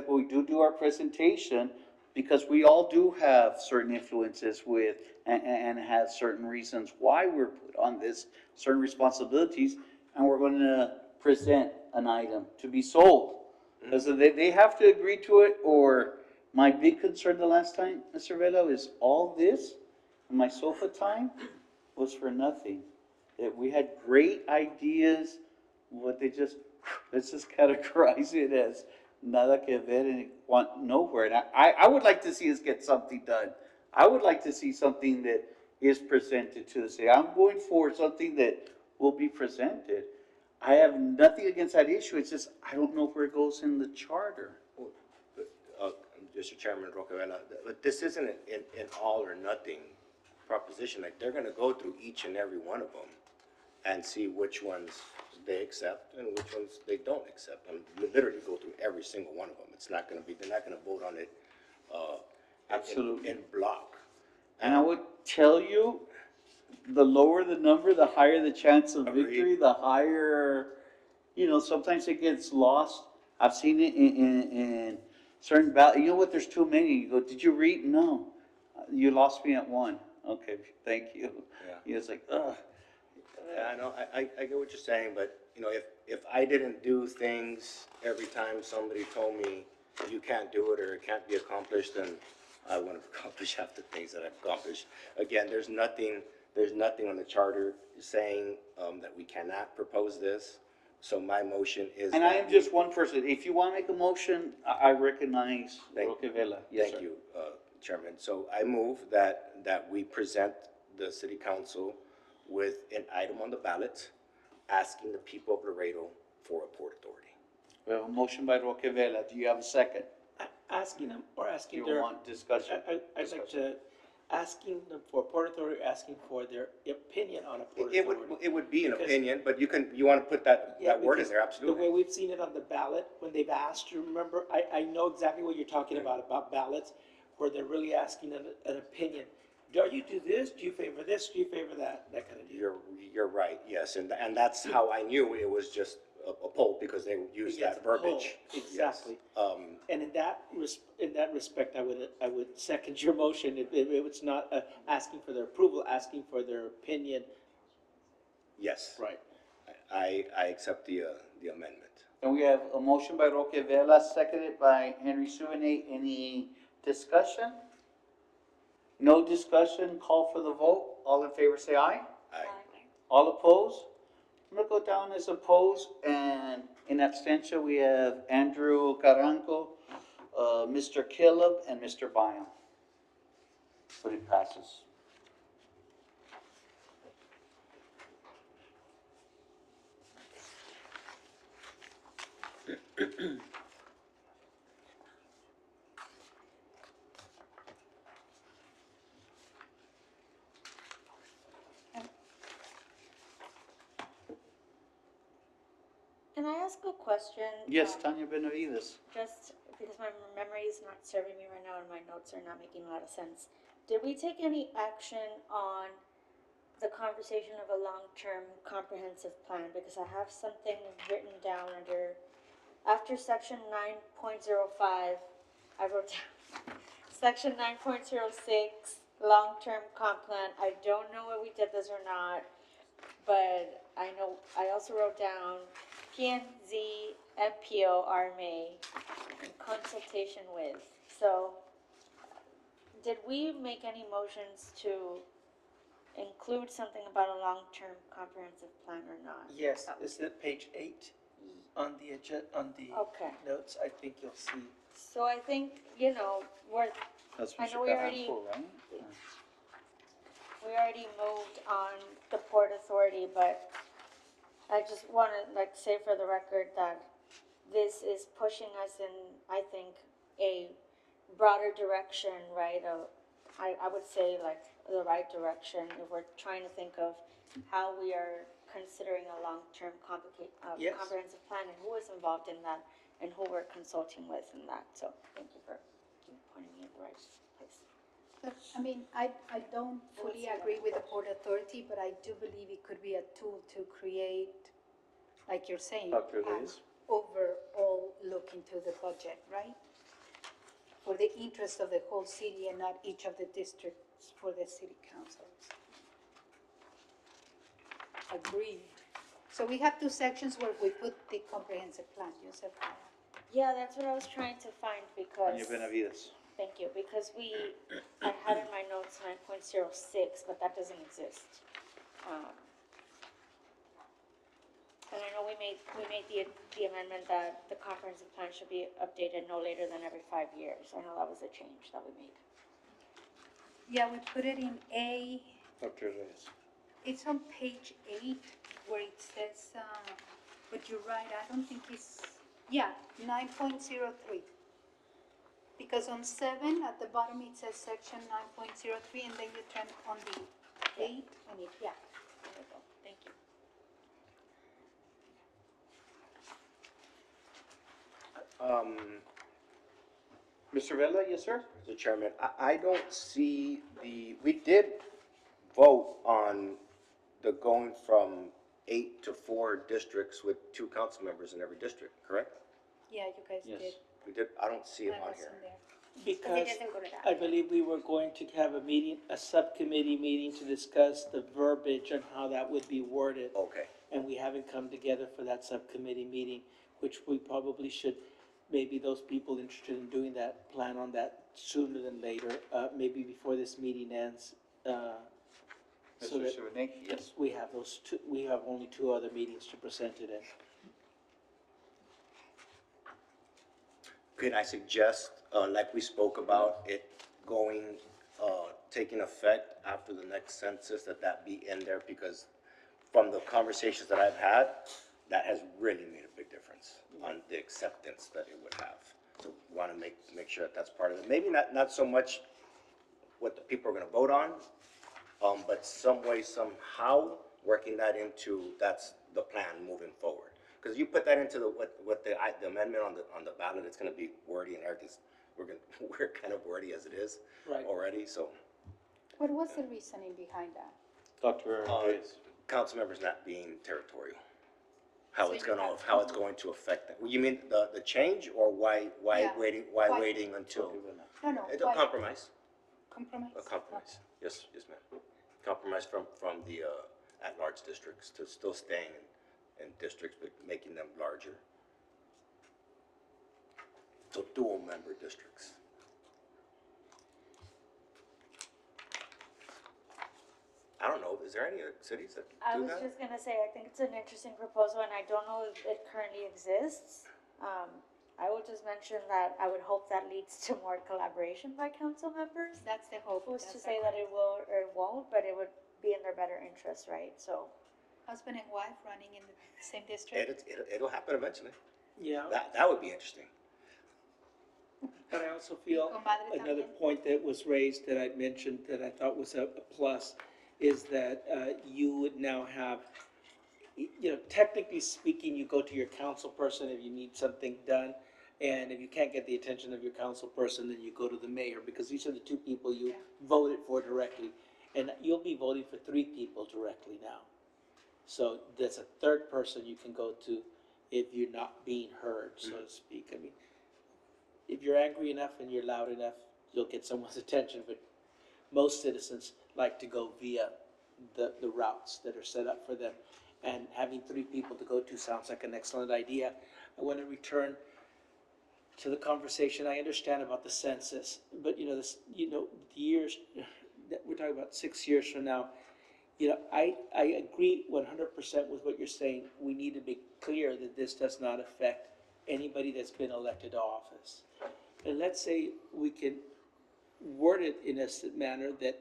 when we do our presentation, because we all do have certain influences with, and have certain reasons why we're put on this, certain responsibilities, and we're gonna present an item to be sold. Because they have to agree to it, or my big concern the last time, Mr. Vela, is all this, and my sofa time, was for nothing. That we had great ideas, let's just categorize it as nada que ver and it went nowhere. And I would like to see us get something done. I would like to see something that is presented to the city. I'm going for something that will be presented. I have nothing against that issue, it's just, I don't know where it goes in the charter. Mr. Chairman Roque Vela, but this isn't an all or nothing proposition. Like, they're gonna go through each and every one of them and see which ones they accept and which ones they don't accept. And literally go through every single one of them. They're not gonna vote on it, Absolutely. in block. And I would tell you, the lower the number, the higher the chance of Agreed. victory, the higher, sometimes it gets lost. I've seen it in certain you know what, there's too many. You go, did you read? No. You lost me at one. Okay, thank you. Yeah. It's like, ugh. Yeah, I know, I get what you're saying, but, if I didn't do things every time somebody told me you can't do it or it can't be accomplished, then I wouldn't accomplish half the things that I've accomplished. Again, there's nothing on the charter saying, that we cannot propose this, so my motion is. And I am just one person. If you want to make a motion, I recognize Roque Vela. Yes, Thank sir. you, Chairman. So I move that we present the city council with an item on the ballot, asking the people of Laredo for a port authority. We have a motion by Roque Vela. Do you have a second? Asking them, or Do asking you their, want discussion? I'd like to, asking them for Port Authority, asking for their opinion on a Port It would, Authority. it would be an Because- opinion, but you want to put that Yeah, word in because there, the absolutely. way we've seen it on the ballot, when they've asked, you remember, I know exactly what you're talking about ballots, where they're really asking an opinion. Do you do this? Do you favor this? Do you favor that? That kind of deal. You're right, yes, and that's how I knew it was just a poll, because they used Yes, that verbiage. oh, exactly. Yes. And in that respect, I would second your motion. It was not asking for their approval, asking for their opinion. Yes. Right. I accept the amendment. And we have a motion by Roque Vela, seconded by Henry Suene. Any discussion? No discussion, call for the vote. All in favor say aye. Aye. All opposed? I'm gonna go down as opposed, and in abstention, we have Andrew Carranco, Mr. Caleb, and Mr. Byam. But it passes. Can I ask a question? Yes, Tanya Benavides. Just because my memory is not serving me right now and my notes are not making a lot of sense. Did we take any action on the conversation of a long-term comprehensive plan? Because I have something written down after section 9.05, I wrote down section 9.06, long-term comp plan. I don't know if we did this or not, but I know, I also wrote down PNZ, MPO, RMA, in consultation with. So, did we make any motions to include something about a long-term comprehensive plan or not? Yes, is it page 8 on the Okay. notes? I think you'll see. So I think, That's I Mr. know we already- Carranco, right? we already moved on the Port Authority, but I just wanna say for the record that this is pushing us in, I think, a broader direction, right? I would say the right direction if we're trying to think of how we are considering a long-term Yes. comprehensive plan and who is involved in that and who we're consulting with in that. So thank you for pointing me in the right place. But, I mean, I don't fully agree with the Port Authority, but I do believe it could be a tool to create, like you're saying, Dr. an Liz? overall look into the budget, right? For the interest of the whole city and not each of the districts for the city councils. Agreed. So we have two sections where we put the comprehensive plan, you said. Yeah, that's what I was trying to find because. Tanya Benavides. Thank you, because I had in my notes 9.06, but that doesn't exist. And I know we made the amendment that the comprehensive plan should be updated no later than every 5 years. I know that was a change that we made. Yeah, we put it in A, Dr. Reyes. it's on page 8 where it says, but you're right, I don't think it's, yeah, 9.03. Because on 7, at the bottom, it says section 9.03, and then you turn on the 8, and There we go. Thank you. Mr. Vela, yes, sir? Mr. Chairman, I don't see we did vote on the going from 8 to 4 districts with 2 council members in every district, correct? yeah, you guys Yes. did. We did, I don't see it I on wasn't here. there. Because it doesn't go to that. I believe we were going to have a meeting, a subcommittee meeting to discuss the verbiage and how that would be worded. Okay. And we haven't come together for that subcommittee meeting, which we probably should, maybe those people interested in doing that, plan on that sooner than later, maybe before this meeting ends. So Mr. that Suvenaki, yes. we have we have only 2 other meetings to present it in. Could I suggest, like we spoke about, it going, taking effect after the next census, that be in there? Because from the conversations that I've had, that has really made a big difference on the acceptance that it would have. So we want to make sure that that's part of it. Maybe not so much what the people are going to vote on, but some way, somehow, working that into, that's the plan moving forward. Because you put that into the amendment on the ballot, it's going to be wordy and everything's, we're kind of wordy as it is Right. already, so. What was the reasoning behind that? Dr. Reyes. Council members not being territorial. How So it's you gonna, have- how it's going to affect them. You mean the change, or why Yeah. waiting Why- waiting until? No, It's a why- compromise, Compromise? a compromise. Yes, ma'am. Compromise from the, at-large districts to still staying in districts, but making them larger. So dual-member districts. I don't know, is there any cities that I do was that? just gonna say, I think it's an interesting proposal, and I don't know if it currently exists. I would just mention that I would hope that leads to more collaboration by council members. That's the hope. Who's to That's say our that it will or it won't, but it would be in their better interest, right? So, husband and wife running in the same district? It'll happen eventually. Yeah, That would be interesting. but I also feel Comadre another también. point that was raised that I mentioned that I thought was a plus is that you would now have, you know, technically speaking, you go to your council person if you need something done. And if you can't get the attention of your council person, then you go to the mayor, because these are the two people you voted for directly. And you'll be voting for 3 people directly now. So there's a third person you can go to if you're not being heard, so to speak. I mean, if you're angry enough and you're loud enough, you'll get someone's attention, but most citizens like to go via the routes that are set up for them. And having 3 people to go to sounds like an excellent idea. I want to return to the conversation. I understand about the census, but years, that we're talking about 6 years from now, I agree 100% with what you're saying. We need to make clear that this does not affect anybody that's been elected to office. And let's say we can word it in a manner that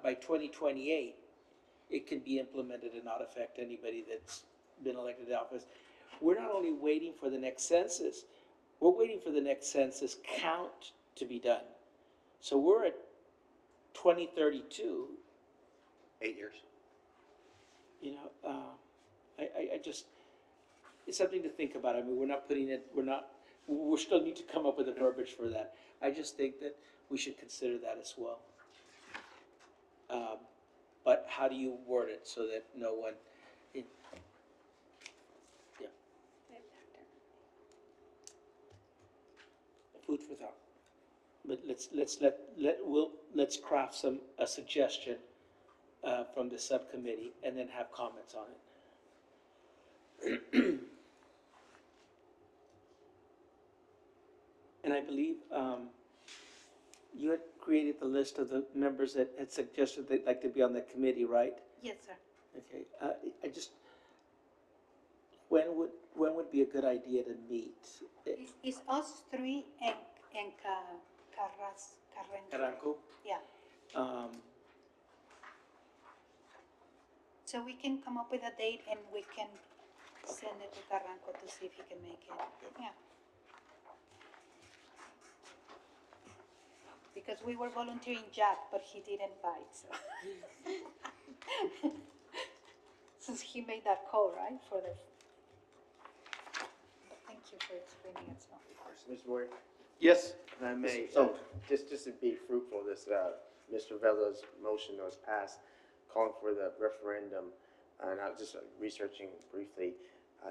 by 2028, it can be implemented and not affect anybody that's been elected to office. We're not only waiting for the next census, we're waiting for the next census count to be done. So we're at 2032, 8 years. I just, it's something to think about. I mean, we still need to come up with a verbiage for that. I just think that we should consider that as well. But how do you word it so that no one, food for thought. But let's craft a suggestion from the subcommittee and then have comments on it. And I believe you had created the list of the members that had suggested they'd like to be on that committee, right? Yes, sir. Okay, when would be a good idea to meet? It's us 3 and Carranco. Carranco? Yeah, so we can come up with a date and we can send it to Carranco to see if he can make it. Yeah. Because we were volunteering Jack, but he didn't bite, so. Since he made that call, right, for the. Thank you for explaining it, so. Mr. Boyer, Yes, if I may, So- just to be fruitful, Mr. Velo's motion that was passed, calling for the referendum, and I was just researching briefly.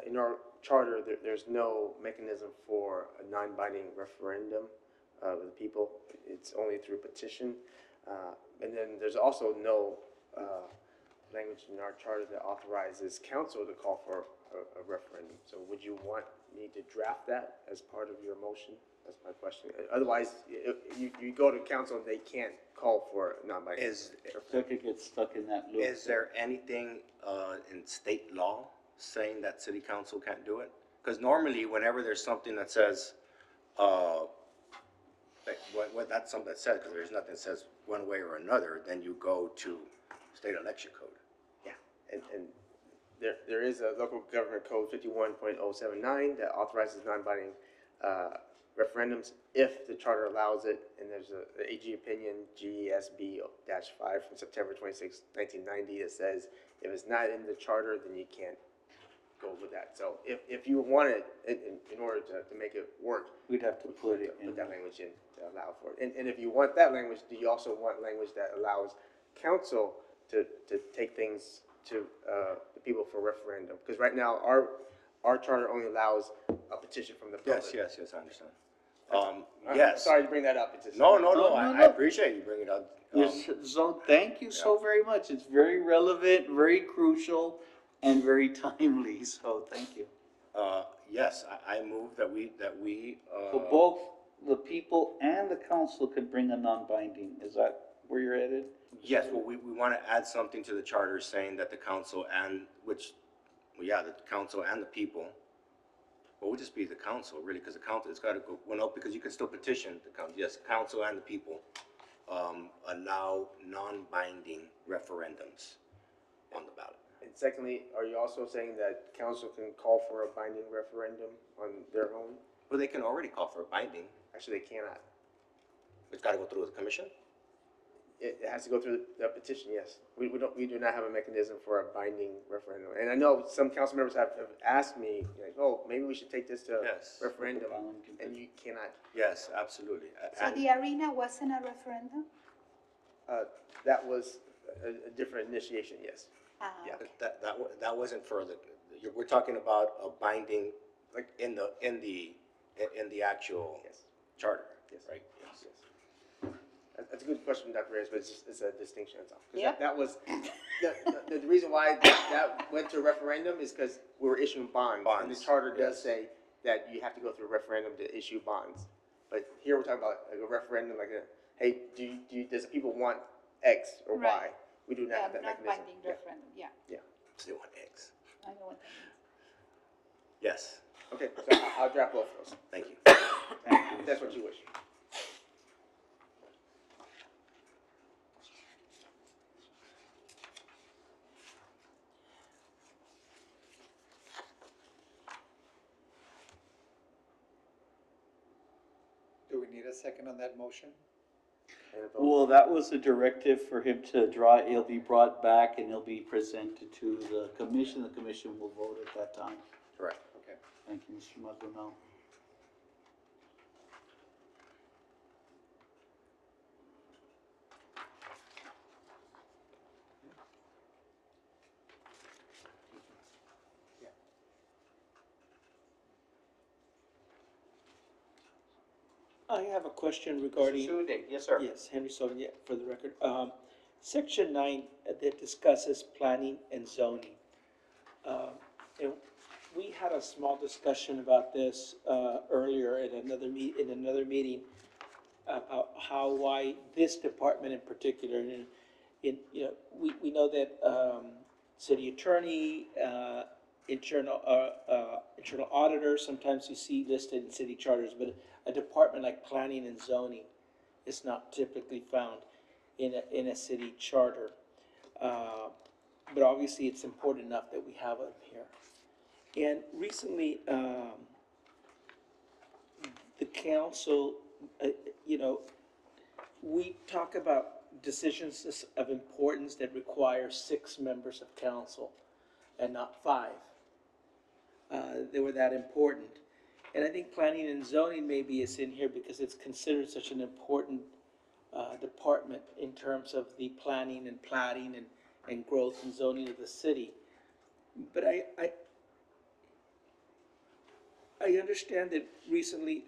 In our charter, there's no mechanism for a non-binding referendum of the people. It's only through petition. And then there's also no language in our charter that authorizes council to call for a referendum. So would you want me to draft that as part of your motion? That's my question. Otherwise, you go to council and they can't call for a non-binding. so I could get stuck in that loop. Is there anything in state law saying that city council can't do it? Because normally, whenever there's something that says, that's something that says, because there's nothing that says one way or another, then you go to state election code. Yeah, and there is a local government code 51.079 that authorizes non-binding referendums if the charter allows it, and there's a AG opinion GSB-5 from September 26, 1990 that says if it's not in the charter, then you can't go with that. So if you want it, in order to make it work, We'd have to put it in. put that language in to allow for it. And if you want that language, do you also want language that allows council to take things to the people for referendum? Because right now, our charter only allows a petition from the public. Yes, I understand. I'm Yes. sorry to bring that up. It's just- No, No, I appreciate you bringing it up. Yes, so thank you so very much. It's very relevant, very crucial, and very timely, so thank you. Yes, I move that we, So both the people and the council could bring a non-binding, is that where you're headed? yes, well, we want to add something to the charter saying that the council and, the council and the people, well, it would just be the council, really, because the council, it's got to go, well, no, because you can still petition the council, yes, council and the people, allow non-binding referendums on the ballot. And secondly, are you also saying that council can call for a binding referendum on their own? Well, they can already call for a binding, Actually, they cannot. it's got to go through the commission? It has to go through the petition, yes. We do not have a mechanism for a binding referendum. And I know some council members have asked me, like, oh, maybe we should take this to Yes. referendum, and you cannot. Yes, absolutely. So And- the arena wasn't a referendum? That was a different initiation, yes. Ah, Yeah. okay. That wasn't for the, we're talking about a binding, like, in the actual Yes. charter, Yes. right? Yes. That's a good question, Dr. Reyes, but it's a distinction, that's all. 'Cause Yeah. That was, the reason why that went to a referendum is because we were issuing bonds. And Bonds, the charter does yes. say that you have to go through a referendum to issue bonds. But here we're talking about like a referendum, like hey, does the people want X or Y? Right. We do not Yeah, have that not mechanism. binding Yeah. referendum, yeah, So they want eggs. I know what that means. Yes, Okay, so I'll draft both of those, thank you. if that's what you wish. Do we need a second on that motion? And a vote. Well, that was a directive for him to draw, it'll be brought back and it'll be presented to the commission will vote at that time. Correct. Okay. Thank you, Mr. Maldonado. I have a question regarding. Yes, sir. Yes, Henry Sullivan, yeah, for the record. Section 9 that discusses planning and zoning. And we had a small discussion about this earlier at another meeting about why this department in particular, and we know that city attorney, internal auditor, sometimes you see listed in city charters, but a department like planning and zoning is not typically found in a city charter. But obviously, it's important enough that we have it here. And recently, the council, we talk about decisions of importance that require 6 members of council and not 5. They were that important. And I think planning and zoning maybe is in here because it's considered such an important department in terms of the planning and platting and growth and zoning of the city. But I understand that recently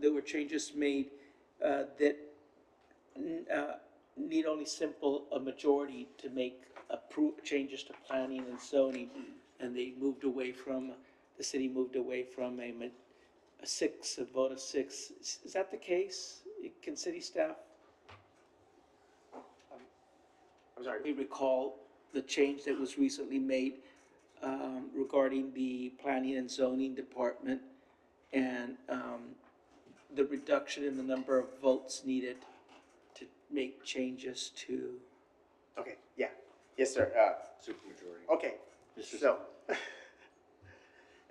there were changes made that need only a majority to make changes to planning and zoning, and the city moved away from a vote of 6. Is that the case? Can city staff? I'm sorry. We recall the change that was recently made regarding the planning and zoning department and the reduction in the number of votes needed to make changes to. Okay, yeah, yes, sir. Supermajority. Okay, So,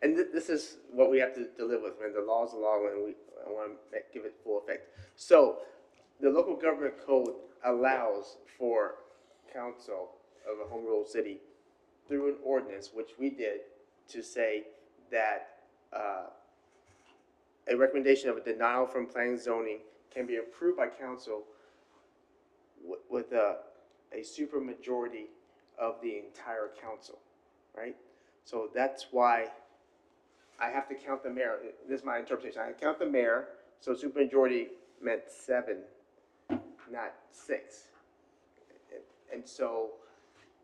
and this is what we have to live with, man. The law is the law, and I want to give it full effect. So, the local government code allows for council of a home rule city through an ordinance, which we did, to say that a recommendation of a denial from planning and zoning can be approved by council with a supermajority of the entire council, right? So that's why I have to count the mayor. This is my interpretation. I count the mayor, so supermajority meant 7, not 6. And so,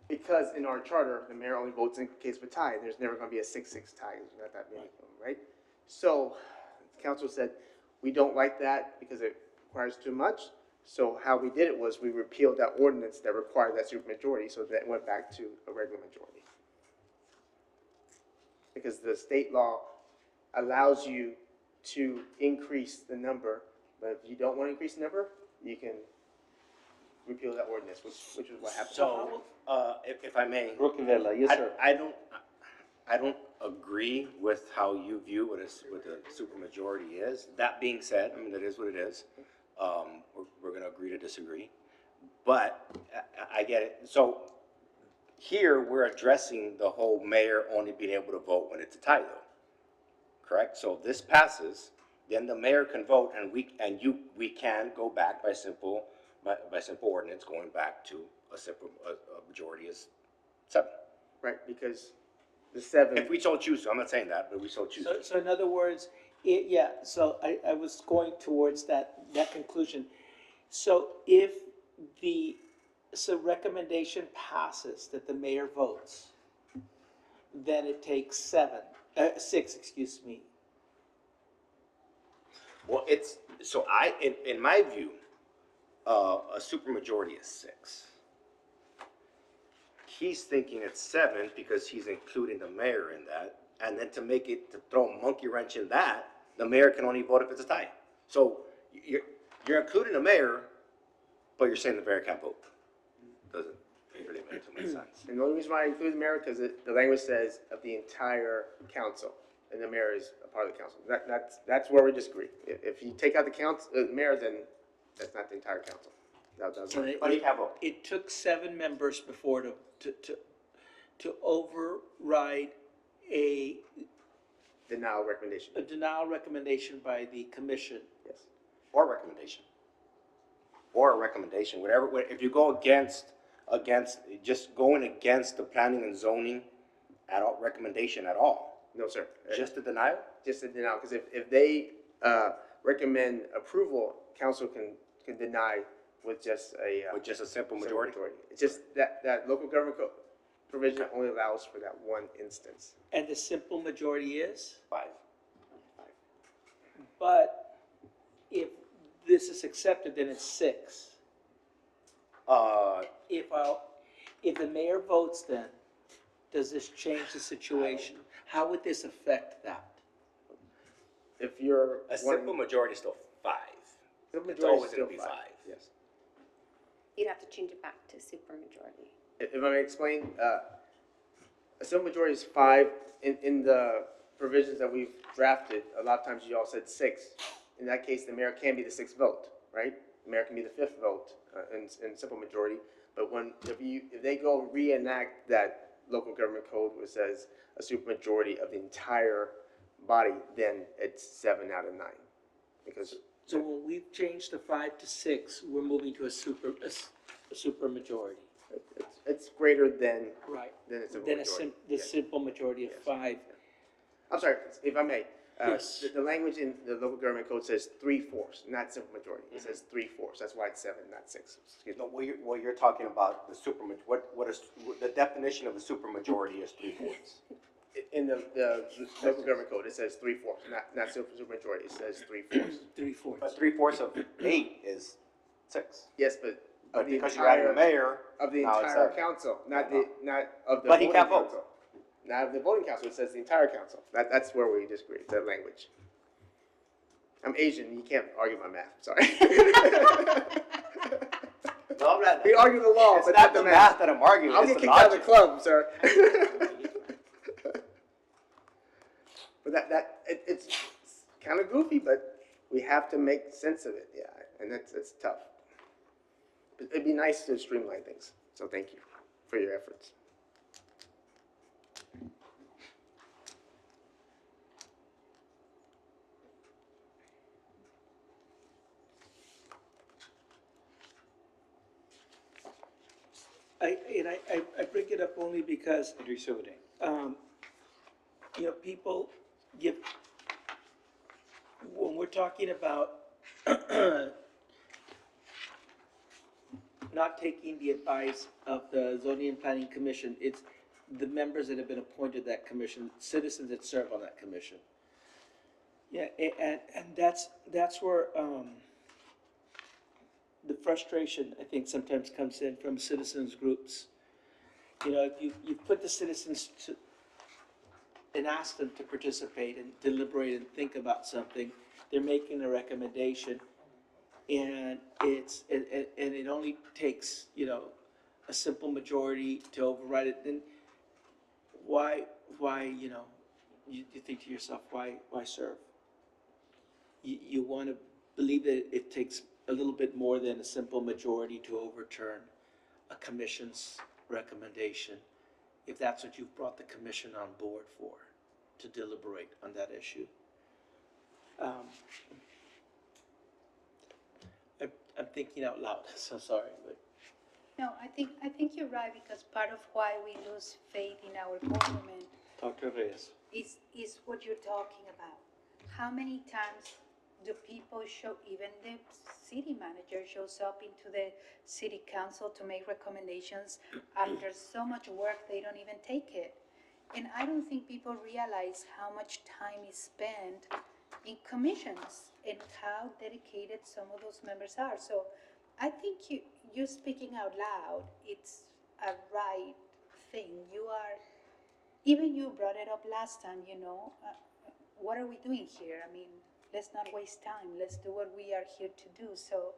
because in our charter, the mayor only votes in case of a tie, there's never going to be a 6-6 tie. There's not that many of them, right? So, the council said, we don't like that because it requires too much. So how we did it was we repealed that ordinance that required that supermajority, so that went back to a regular majority. Because the state law allows you to increase the number, but if you don't want to increase the number, you can repeal that ordinance, which is what happened. So, if I may. Roquevilla, yes, sir. I don't agree with how you view what a supermajority is. That being said, I mean, that is what it is. We're gonna agree to disagree, but I get it. So here, we're addressing the whole mayor only being able to vote when it's a tie, though. Correct? So if this passes, then the mayor can vote, and we can go back by simple ordinance, going back to a majority is 7. Right, because the 7. If we so choose to, I'm not saying that, but we so choose to. So in other words, so I was going towards that conclusion. So if the recommendation passes that the mayor votes, then it takes 6, excuse me. Well, in my view, a supermajority is 6. He's thinking it's 7 because he's including the mayor in that, and then to throw a monkey wrench in that, the mayor can only vote if it's a tie. So you're including the mayor, but you're saying the mayor can't vote. Doesn't really make too much sense. And the only reason why I include the mayor, because the language says of the entire council, and the mayor is a part of the council. That's where we disagree. If you take out the mayor, then that's not the entire council. But he can't vote. It took 7 members before to override a Denial recommendation. denial recommendation by the commission. Yes. Or a recommendation, whatever, if you go against, just going against the planning and zoning recommendation at all, No, sir. just a denial? Just a denial, because if they recommend approval, council can deny with just a simple majority? It's just that local government code provision only allows for that one instance. And the simple majority is? 5. But if this is accepted, then it's 6. If the mayor votes, then, does this change the situation? How would this affect that? If you're A simple majority is still 5. simple It's majority always is still gonna be 5. 5. Yes. You'd have to change it back to supermajority. If I may explain, a simple majority is 5. In the provisions that we've drafted, a lot of times you all said 6. In that case, the mayor can be the 6th vote, right? The mayor can be the 5th vote in simple majority. But if they go reenact that local government code which says a supermajority of the entire body, then it's 7 out of 9. Because So when we've changed the 5 to 6, we're moving to a super majority. it's greater than Right. a simple Then majority. the Yes. simple majority of Yes. 5. I'm sorry, if I may. Yes. The language in the local government code says 3/4, not simple majority. It says 3/4. That's why it's 7, not 6. Excuse me. No, what you're talking about, the definition of a supermajority is 3/4. In the local government code, it says 3/4, not super majority. It says 3/4. 3/4. But 3/4 of 8 is 6. Yes, but But because you're adding the mayor, of the now it's entire 7. council, not of the But he voting can't vote. council. Not of the voting council. It says the entire council. That's where we disagree. It's that language. I'm Asian. You can't argue my math. Sorry. No, I'm not. We argue the law, It's but not the the math. math that I'm arguing, I'll it's get the kicked out of the logic. club, sir. but it's kind of goofy, but we have to make sense of it, yeah, and it's tough. But it'd be nice to streamline things, so thank you for your efforts. I bring it up only because, Idris Overdane. you know, people give, when we're talking about not taking the advice of the zoning and planning commission, it's the members that have been appointed to that commission, citizens that serve on that commission. Yeah, and that's where, the frustration, I think, sometimes comes in from citizens groups. You know, if you put the citizens to, and ask them to participate and deliberate and think about something, they're making a recommendation, and it only takes, you know, a simple majority to override it. Then why, you know, you think to yourself, why serve? You want to believe that it takes a little bit more than a simple majority to overturn a commission's recommendation, if that's what you've brought the commission on board for, to deliberate on that issue. I'm thinking out loud, so sorry, but. No, I think you're right, because part of why we lose faith in our government Dr. Reyes. is what you're talking about. How many times do people show, even the city manager shows up into the city council to make recommendations after so much work they don't even take it? And I don't think people realize how much time is spent in commissions and how dedicated some of those members are. So I think you speaking out loud, it's a right thing. You are, even you brought it up last time, you know, what are we doing here? I mean, let's not waste time. Let's do what we are here to do. So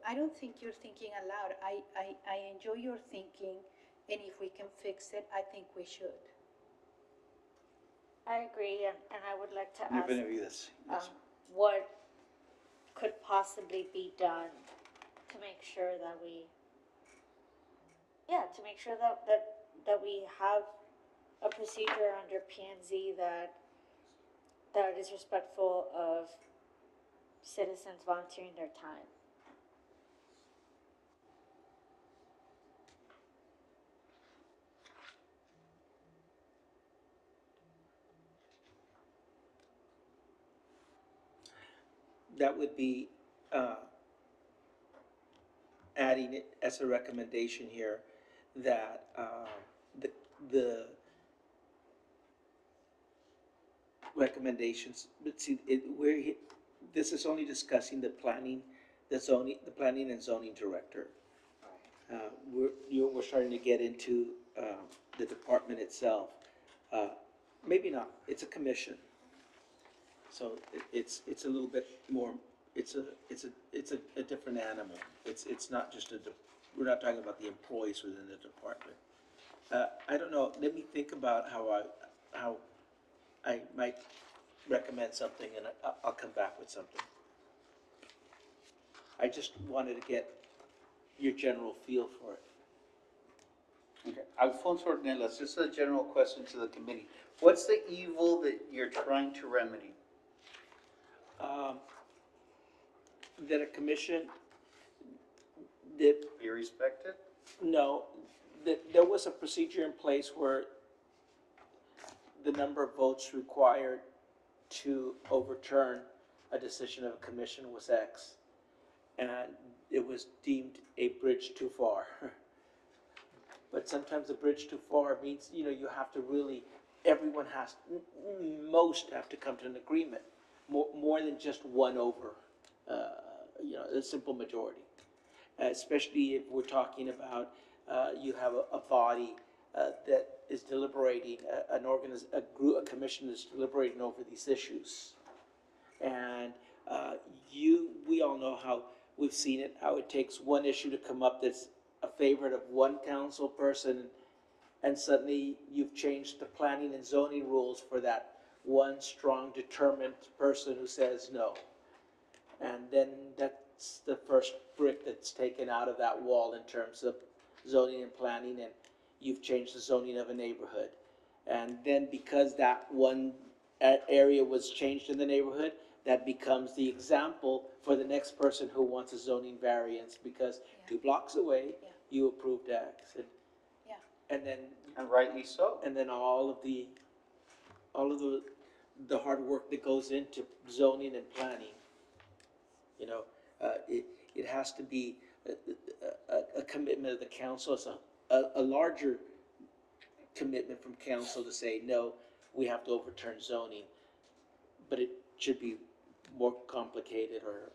I don't think you're thinking aloud. I enjoy your thinking, and if we can fix it, I think we should. I agree, and I would like to You're ask, gonna be this. what could possibly be done to make sure that that we have a procedure under P&Z that is respectful of citizens volunteering their time. That would be, adding it as a recommendation here, that, the recommendations, but see, this is only discussing the planning and zoning director. We're starting to get into, the department itself. Maybe not, it's a commission. So it's a little bit more, it's a different animal. It's not just we're not talking about the employees within the department. I don't know, let me think about how I might recommend something, and I'll come back with something. I just wanted to get your general feel for it. Okay, Alfonso Ornelas, this is a general question to the committee. What's the evil that you're trying to remedy? That a commission that, Be respected? no, that there was a procedure in place where the number of votes required to overturn a decision of a commission was X, and it was deemed a bridge too far. But sometimes a bridge too far means, you know, you have to really, most have to come to an agreement, more than just one over, you know, a simple majority. Especially if we're talking about, you have a body that is deliberating, a commission is deliberating over these issues. And we all know how we've seen it, how it takes one issue to come up that's a favorite of one council person, and suddenly you've changed the planning and zoning rules for that one strong, determined person who says no. And then that's the first brick that's taken out of that wall in terms of zoning and planning, and you've changed the zoning of a neighborhood. And then because that one area was changed in the neighborhood, that becomes the example for the next person who wants a zoning variance, because 2 blocks away, Yeah. you approved X. Yeah. And then, And rightly so. and then all of the hard work that goes into zoning and planning. You know, it has to be a commitment of the council, it's a larger commitment from council to say, no, we have to overturn zoning. But it should be more complicated or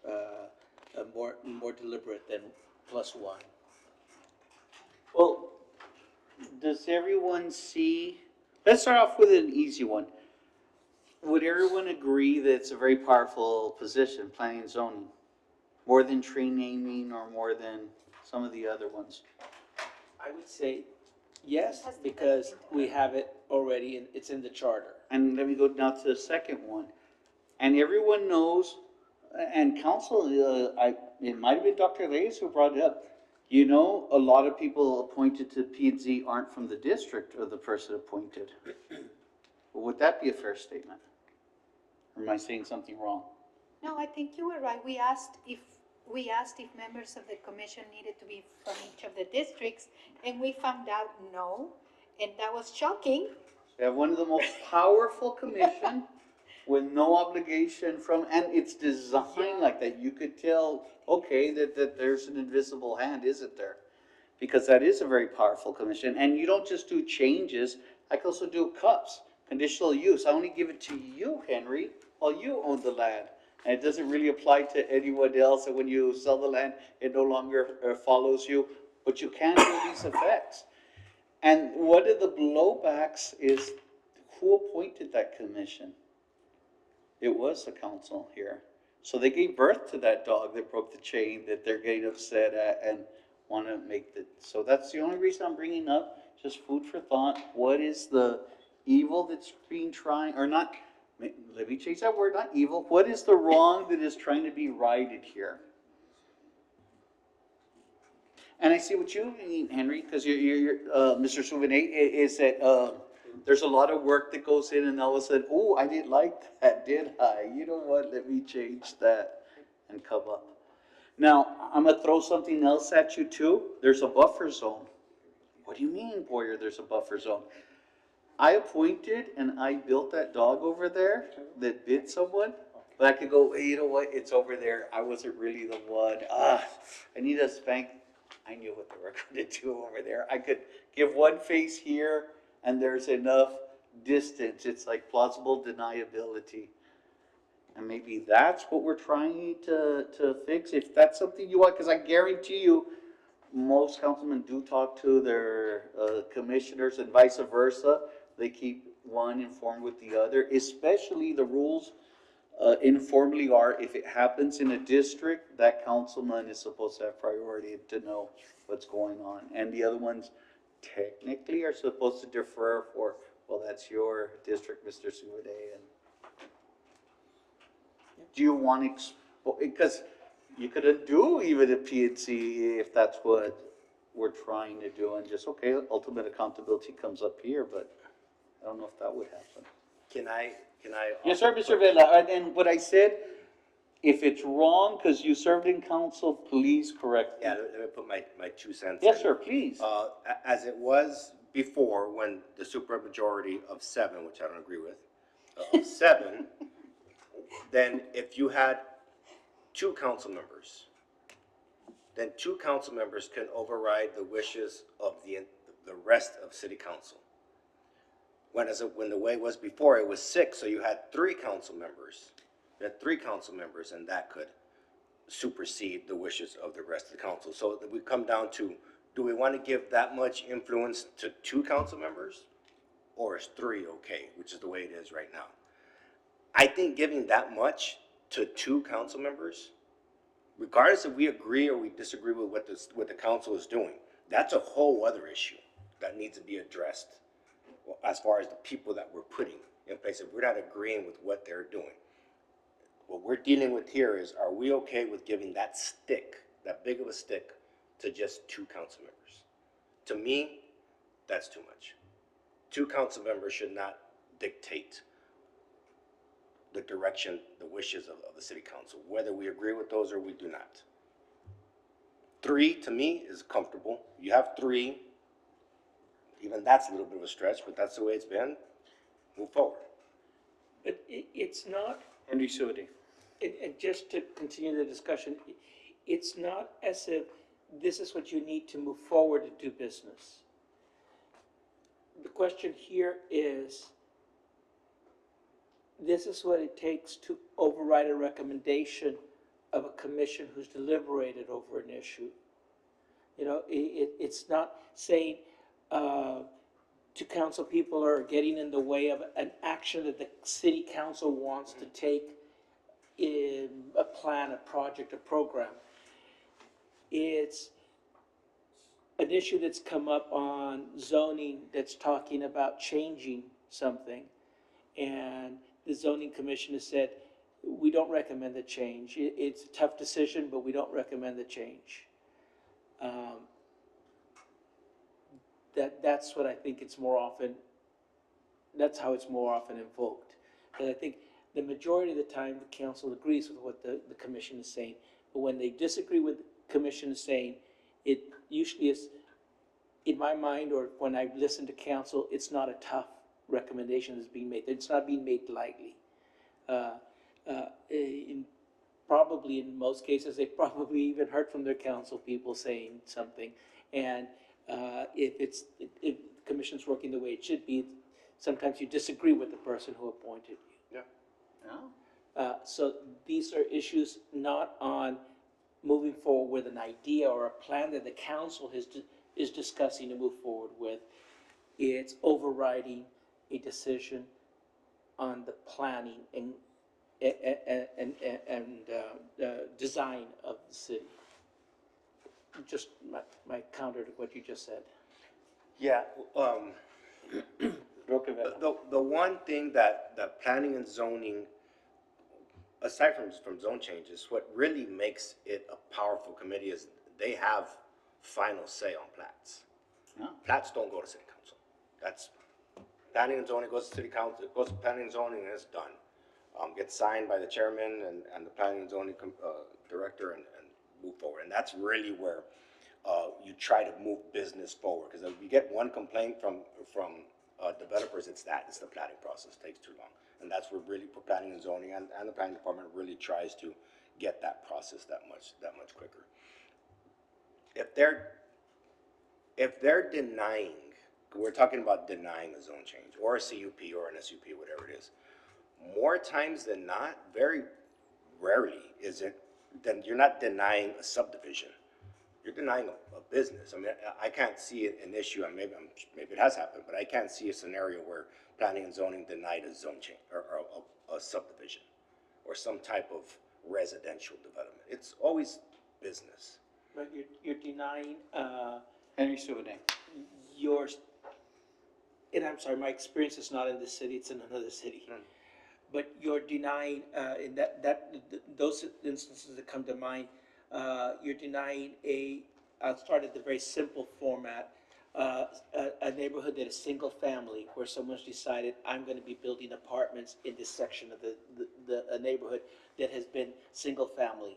more deliberate than +1. Well, does everyone see, let's start off with an easy one. Would everyone agree that it's a very powerful position, planning and zoning? More than tree naming or more than some of the other ones? I would say yes, because we have it already and it's in the charter. And let me go now to the second one. And everyone knows, and council, it might have been Dr. Reyes who brought it up. You know, a lot of people appointed to P&Z aren't from the district of the person appointed. Would that be a fair statement? Or am I saying something wrong? No, I think you were right. We asked if members of the commission needed to be from each of the districts, and we found out no, and that was shocking. We have one of the most powerful commission with no obligation from, and it's designed like that. You could tell, okay, that there's an invisible hand, isn't there? Because that is a very powerful commission. And you don't just do changes, I can also do cups, conditional use. I only give it to you, Henry, while you own the land. And it doesn't really apply to anyone else. And when you sell the land, it no longer follows you. But you can do these effects. And one of the blowbacks is who appointed that commission? It was the council here. So they gave birth to that dog that broke the chain that they're getting upset at and want to make the, so that's the only reason I'm bringing up, just food for thought. What is the evil that's being trying, or not, let me change that word, not evil. What is the wrong that is trying to be righted here? And I see what you mean, Henry, because you're Mr. Souvenet, is that there's a lot of work that goes in, and all of a sudden, oh, I didn't like that, did I? You know what? Let me change that and come up. Now, I'm gonna throw something else at you too. There's a buffer zone. What do you mean, Boyer? There's a buffer zone. I appointed and I built that dog over there that bit someone. But I could go, hey, you know what? It's over there. I wasn't really the one. I need a spank. I knew what they were going to do over there. I could give one face here, and there's enough distance. It's like plausible deniability. And maybe that's what we're trying to fix. If that's something you want, because I guarantee you, most councilmen do talk to their commissioners and vice versa. They keep one informed with the other, especially the rules informally are, if it happens in a district, that councilman is supposed to have priority to know what's going on. And the other ones technically are supposed to defer for, well, that's your district, Mr. Souvenet. And do you want to, because you could undo even a PNC if that's what we're trying to do, and just, okay, ultimate accountability comes up here, but I don't know if that would happen. Can I? Yes, sir, Mr. Vela, and what I said, if it's wrong, because you served in council, please correct me. Yeah, let me put my 2 cents. Yes, in. sir, please. As it was before, when the supermajority of 7, which I don't agree with, of 7, then if you had 2 council members, then 2 council members can override the wishes of the rest of city council. When the way it was before, it was 6, so you had 3 council members. You had 3 council members, and that could supersede the wishes of the rest of the council. So we come down to, do we want to give that much influence to 2 council members? Or is 3 okay, which is the way it is right now? I think giving that much to 2 council members, regardless if we agree or we disagree with what the council is doing, that's a whole other issue that needs to be addressed as far as the people that we're putting in place, if we're not agreeing with what they're doing. What we're dealing with here is, are we okay with giving that stick, that big of a stick, to just 2 council members? To me, that's too much. 2 council members should not dictate the direction, the wishes of the city council, whether we agree with those or we do not. 3, to me, is comfortable. You have 3, even that's a little bit of a stretch, but that's the way it's been. Move forward. But it's not, Henry Sudi. and just to continue the discussion, it's not as if this is what you need to move forward to do business. The question here is, this is what it takes to override a recommendation of a commission who's deliberated over an issue. You know, it's not saying, 2 council people are getting in the way of an action that the city council wants to take in a plan, a project, a program. It's an issue that's come up on zoning that's talking about changing something. And the zoning commission has said, we don't recommend the change. It's a tough decision, but we don't recommend the change. That's what I think it's more often, that's how it's more often invoked. And I think the majority of the time, the council agrees with what the commission is saying. But when they disagree with the commission is saying, it usually is, in my mind, or when I listen to council, it's not a tough recommendation that's being made. It's not being made lightly. Probably in most cases, they probably even heard from their council people saying something. And if the commission's working the way it should be, sometimes you disagree with the person who appointed you. Yeah. So these are issues not on moving forward with an idea or a plan that the council is discussing to move forward with. It's overriding a decision on the planning and design of the city. Just my counter to what you just said. Yeah, Roqueville. the one thing that planning and zoning, aside from zone changes, what really makes it a powerful committee is they have final say on plats. Yeah. Plats don't go to city council. That's, planning and zoning goes to city council, it goes to planning and zoning, and it's done. Gets signed by the chairman and the planning and zoning director and move forward. And that's really where you try to move business forward. Because if you get one complaint from developers, it's the planning process takes too long. And that's where really planning and zoning and the planning department really tries to get that process that much quicker. If they're denying, we're talking about denying a zone change or a CUP or an SUP, whatever it is, more times than not, very rarely is it, then you're not denying a subdivision. You're denying a business. I mean, I can't see an issue, and maybe it has happened, but I can't see a scenario where planning and zoning denied a zone change or a subdivision or some type of residential development. It's always business. But you're denying Henry Sudi. yours, and I'm sorry, my experience is not in this city, it's in another city. But you're denying, in those instances that come to mind, you're denying I'll start at the very simple format, a neighborhood that is single family, where someone's decided, I'm gonna be building apartments in this section of the neighborhood that has been single family.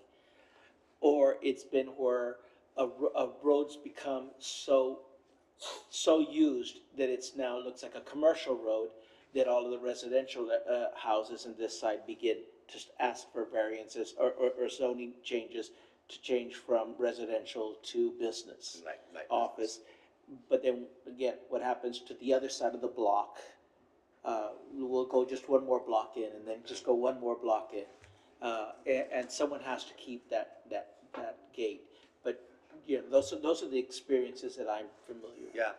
Or it's been where a road's become so used that it's now looks like a commercial road, that all of the residential houses in this side begin to ask for variances or zoning changes to change from residential to business, Like office. But then again, what happens to the other side of the block? We'll go just one more block in, and then just go one more block in, and someone has to keep that gate. But yeah, those are the experiences that I'm familiar with. Yeah,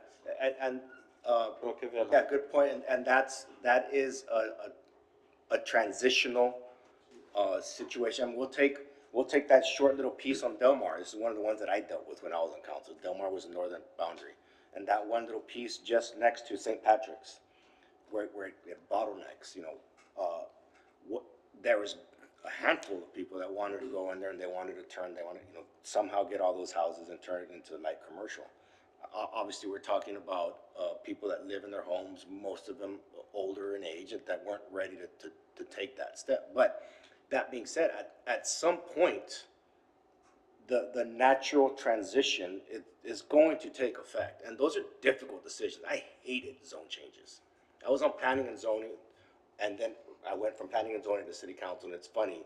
Roqueville. yeah, good point, and that is a transitional situation. We'll take that short little piece on Delmar. This is one of the ones that I dealt with when I was on council. Delmar was the northern boundary, and that one little piece just next to St. Patrick's. where it bottlenecks, there was a handful of people that wanted to go in there and they wanted to somehow get all those houses and turn it into light commercial. Obviously, we're talking about, people that live in their homes, most of them older in age, and that weren't ready to take that step. But that being said, at some point, the natural transition is going to take effect. And those are difficult decisions. I hated zone changes. I was on planning and zoning, and then I went from planning and zoning to city council, and it's funny,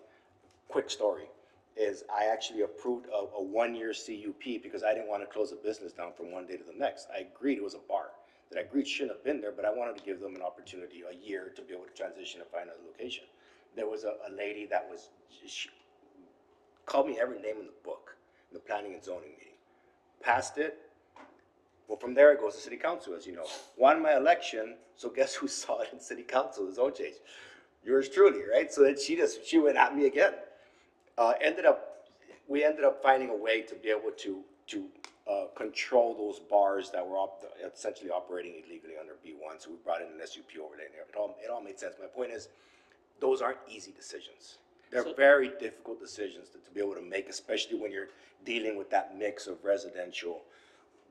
quick story, is I actually approved a 1-year CUP because I didn't want to close a business down from one day to the next. I agreed it was a bar, that I agreed shouldn't have been there, but I wanted to give them an opportunity, a year, to be able to transition and find another location. There was a lady that she called me every name in the book in the planning and zoning meeting. Passed it. Well, from there it goes to city council, as you know. Won my election, so guess who saw it in city council, the zone change? Yours truly, right? So then she went at me again. We ended up finding a way to be able to control those bars that were essentially operating illegally under B1. So we brought in an SUP over there. It all made sense. My point is, those aren't easy decisions. They're very difficult decisions to be able to make, especially when you're dealing with that mix of residential,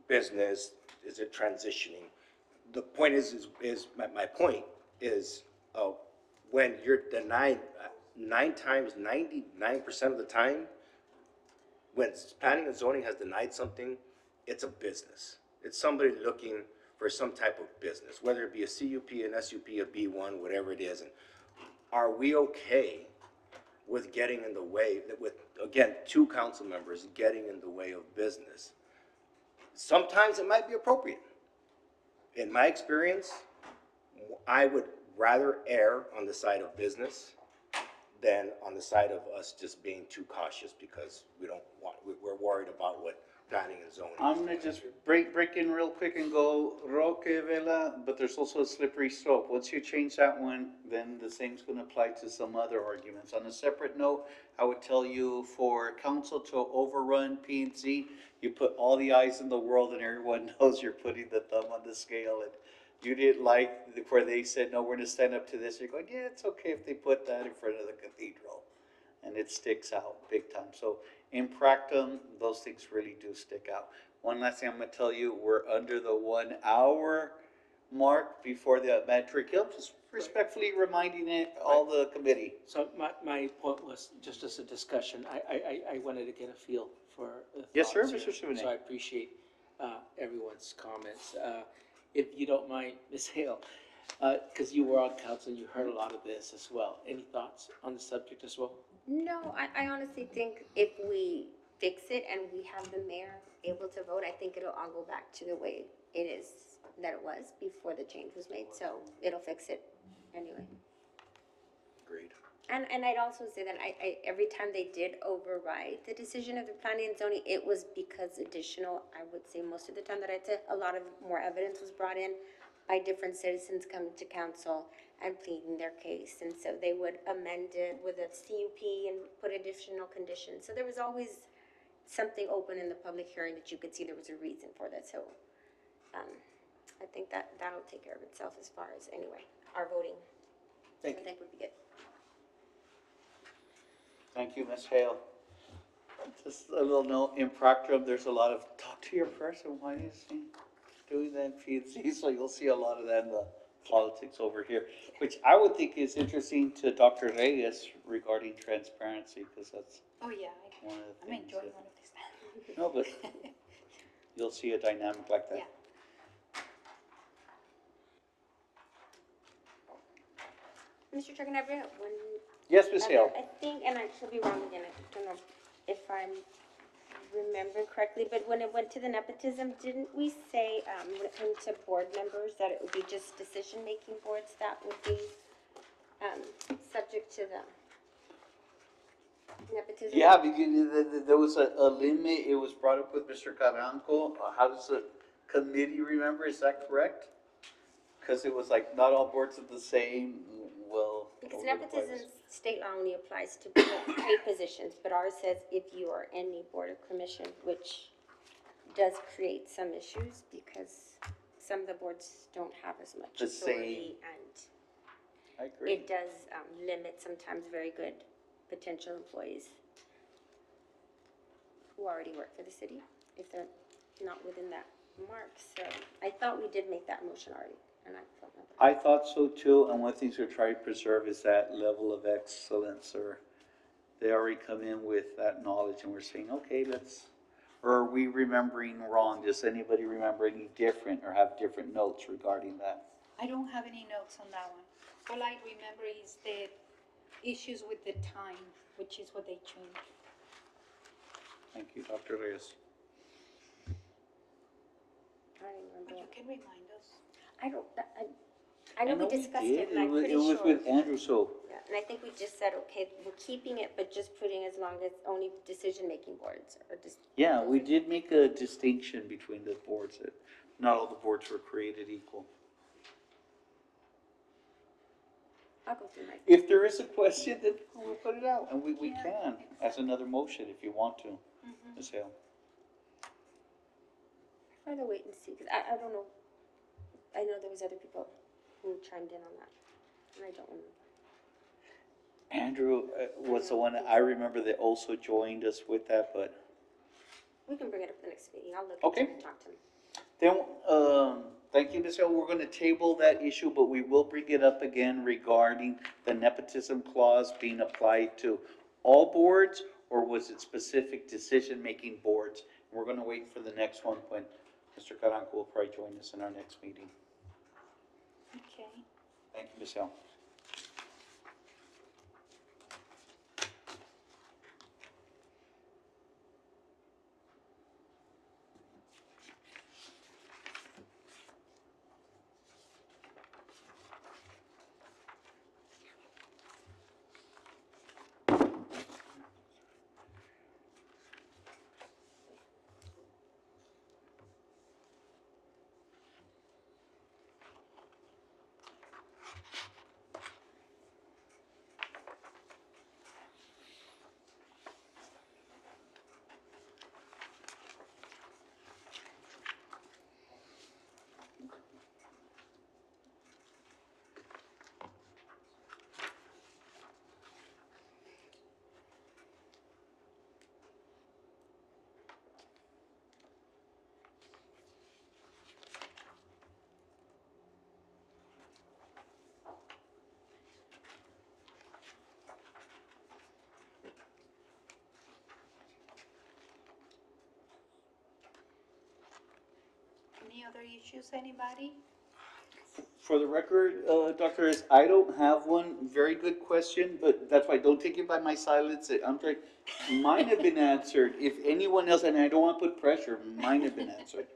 business. Is it transitioning? The point is my point is, when you're denied 99% of the time, when planning and zoning has denied something, it's a business. It's somebody looking for some type of business, whether it be a CUP, an SUP, a B1, whatever it is. And are we okay with getting in the way, with, again, 2 council members getting in the way of business? Sometimes it might be appropriate. In my experience, I would rather err on the side of business than on the side of us just being too cautious because we're worried about what planning and zoning. I'm gonna just break in real quick and go Roque Vela, but there's also a slippery slope. Once you change that one, then the same's gonna apply to some other arguments. On a separate note, I would tell you, for council to overrun P and Z, you put all the eyes in the world and everyone knows you're putting the thumb on the scale. And you didn't like where they said, no, we're gonna stand up to this. You're going, yeah, it's okay if they put that in front of the cathedral. And it sticks out big time. So in practicum, those things really do stick out. One last thing I'm gonna tell you, we're under the 1 hour mark before the metric hill. Just respectfully reminding all the committee. So my point was, just as a discussion, I wanted to get a feel for the Yes, sir, thoughts Mr. here. Sune. So I appreciate everyone's comments. If you don't mind, Ms. Hale, because you were on council and you heard a lot of this as well. Any thoughts on the subject as well? No, I honestly think if we fix it and we have the mayor able to vote, I think it'll all go back to the way it is, that it was before the change was made, so it'll fix it anyway. Agreed. And I'd also say that I every time they did override the decision of the planning and zoning, it was because additional, I would say most of the time that I'd say, a lot of more evidence was brought in by different citizens coming to council and pleading their case. And so they would amend it with a CUP and put additional conditions. So there was always something open in the public hearing that you could see there was a reason for that. So I think that'll take care of itself as far as, anyway, our voting. Thank you. I think would be good. Thank you, Ms. Hale. Just a little note, in practicum, there's a lot of talk to your person. Why is he doing that in P&Z? So you'll see a lot of that in the politics over here, which I would think is interesting to Dr. Reyes regarding transparency, because that's Oh, yeah, one of the I'm things. enjoying all of this. No, but you'll see a dynamic like that. Yeah. Mr. Chair, can I bring up one? Yes, Ms. Hale. I think, and I could be wrong again, I don't know if I'm remembering correctly, but when it went to the nepotism, didn't we say, when it came to board members, that it would be just decision-making boards that would be, subject to the nepotism? Yeah, because there was a limit, it was brought up with Mr. Carranco. How does the committee remember, is that correct? Because it was like, not all boards are the same, well. Because over the place. nepotism state law only applies to paid positions, but ours says if you are any board or commission, which does create some issues because some of the boards don't have as much The authority, and I agree. it does, limit sometimes very good potential employees who already work for the city, if they're not within that mark. So I thought we did make that motion already, and I don't remember. I thought so too, and one of the things we're trying to preserve is that level of excellence, or they already come in with that knowledge and we're saying, okay, or are we remembering wrong? Does anybody remember any different or have different notes regarding that? I don't have any notes on that one. All I remember is the issues with the time, which is what they changed. Thank you, Dr. Reyes. I don't But remember. you can remind us. I know we discussed it, did. and I'm pretty It was sure. with Andrew, so, Yeah, and I think we just said, okay, we're keeping it, but just putting as long as only decision-making boards or just. yeah, we did make a distinction between the boards, that not all the boards were created equal. I'll go through my. If there is a question, then we'll put it out, and we Yeah, can, as another motion if you want to, Mhm. Ms. Hale. I'd rather wait and see, because I don't know. I know there was other people who chimed in on that, and I don't remember. Andrew was the one I remember that also joined us with that, but We can bring it up at the next meeting. I'll look Okay. at it and talk to him. then, thank you, Ms. Hill. We're gonna table that issue, but we will bring it up again regarding the nepotism clause being applied to all boards, or was it specific decision-making boards? We're gonna wait for the next one when Mr. Caranco will probably join us in our next meeting. Okay. Thank you, Ms. Hill. Any other issues, anybody? For the record, Dr. Reyes, I don't have one very good question, but that's why don't take it by my silence. I'm trying, mine have been answered. If anyone else, and I don't want to put pressure, mine have been answered.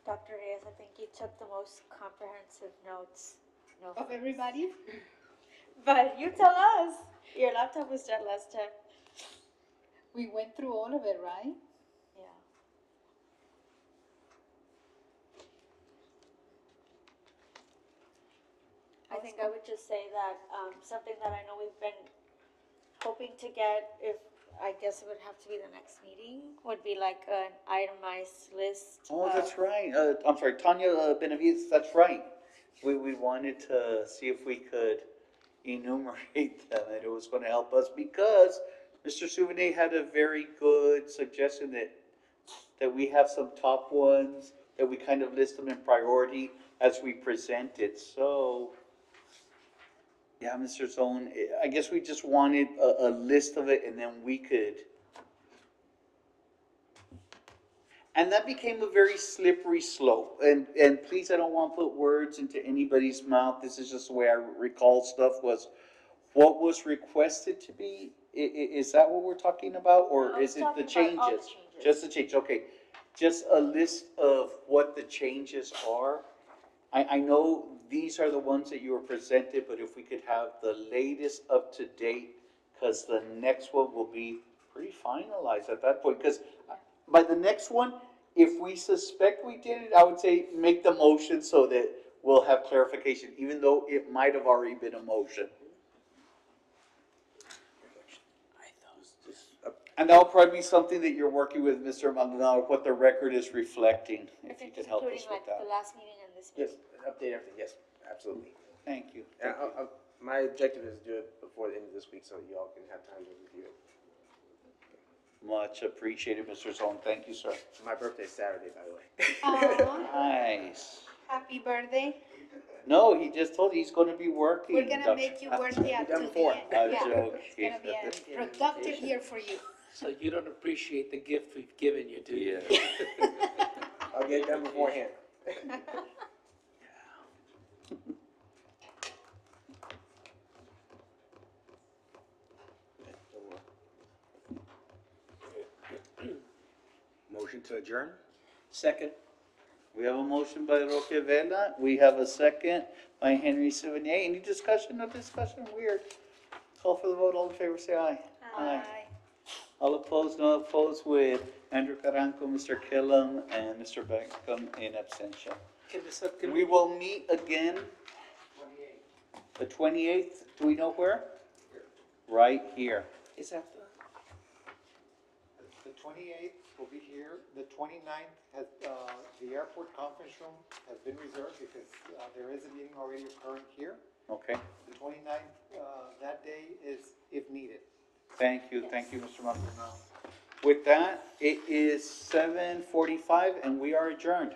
Dr. Reyes, I think you took the most comprehensive notes. No Of offense. everybody? But you tell us. Your laptop was dead last time. We went through all of it, right? Yeah. I think I would just say that, something that I know we've been hoping to get, if, I guess it would have to be the next meeting, would be like an itemized list. Oh, of- that's right. I'm sorry, Tanya Benavides, that's right. We wanted to see if we could enumerate them, and it was gonna help us because Mr. Souvenir had a very good suggestion that we have some top ones, that we kind of list them in priority as we present it, so. Yeah, Mr. Zone, I guess we just wanted a list of it and then we could. And that became a very slippery slope. And please, I don't want to put words into anybody's mouth. This is just the way I recall stuff was what was requested to be. Is that what we're talking about? No, Or I was is it the talking about all the changes? changes. Just the change, okay. Just a list of what the changes are. I know these are the ones that you were presented, but if we could have the latest up to date, because the next one will be pretty finalized at that point, because by the next one, if we suspect we did it, I would say make the motion so that we'll have clarification, even though it might have already been a motion. And that'll probably be something that you're working with Mr. Maldonado, what the record is reflecting, if you could help us Including with like the that. last meeting and this Yes, meeting. update everything, yes, absolutely. Thank you. And my objective is to do it before the end of this week, so you all can have time to review it. Much appreciated, Mr. Zone. Thank you, sir. My birthday's Saturday, by the way. Aw, Nice. happy birthday. No, he just told you he's gonna be working. We're gonna Dr. make you work the up to done the before. end. I'm Yeah, joking. it's gonna be a productive year for you. So you don't appreciate the gift we've given you, do you? Yeah. I'll get it done beforehand. Motion to adjourn? Second, We have a motion by Roque Vela. We have a second by Henry Sevigny. Any discussion? No discussion? Weird. Call for the vote. All in favor, say aye. Aye. All opposed, no opposed, with Andrew Carranco, Mr. Killam, and Mr. Beckham in absentia. can the subcommittee? We will meet again. The 28th. Do we know where? Right here. Is that The 28th will be here. The 29th has, the airport conference room has been reserved because, there is a meeting already occurring here. Okay. The 29th, that day is if needed. Thank you, Mr. Maldonado. With that, it is 7:45 and we are adjourned.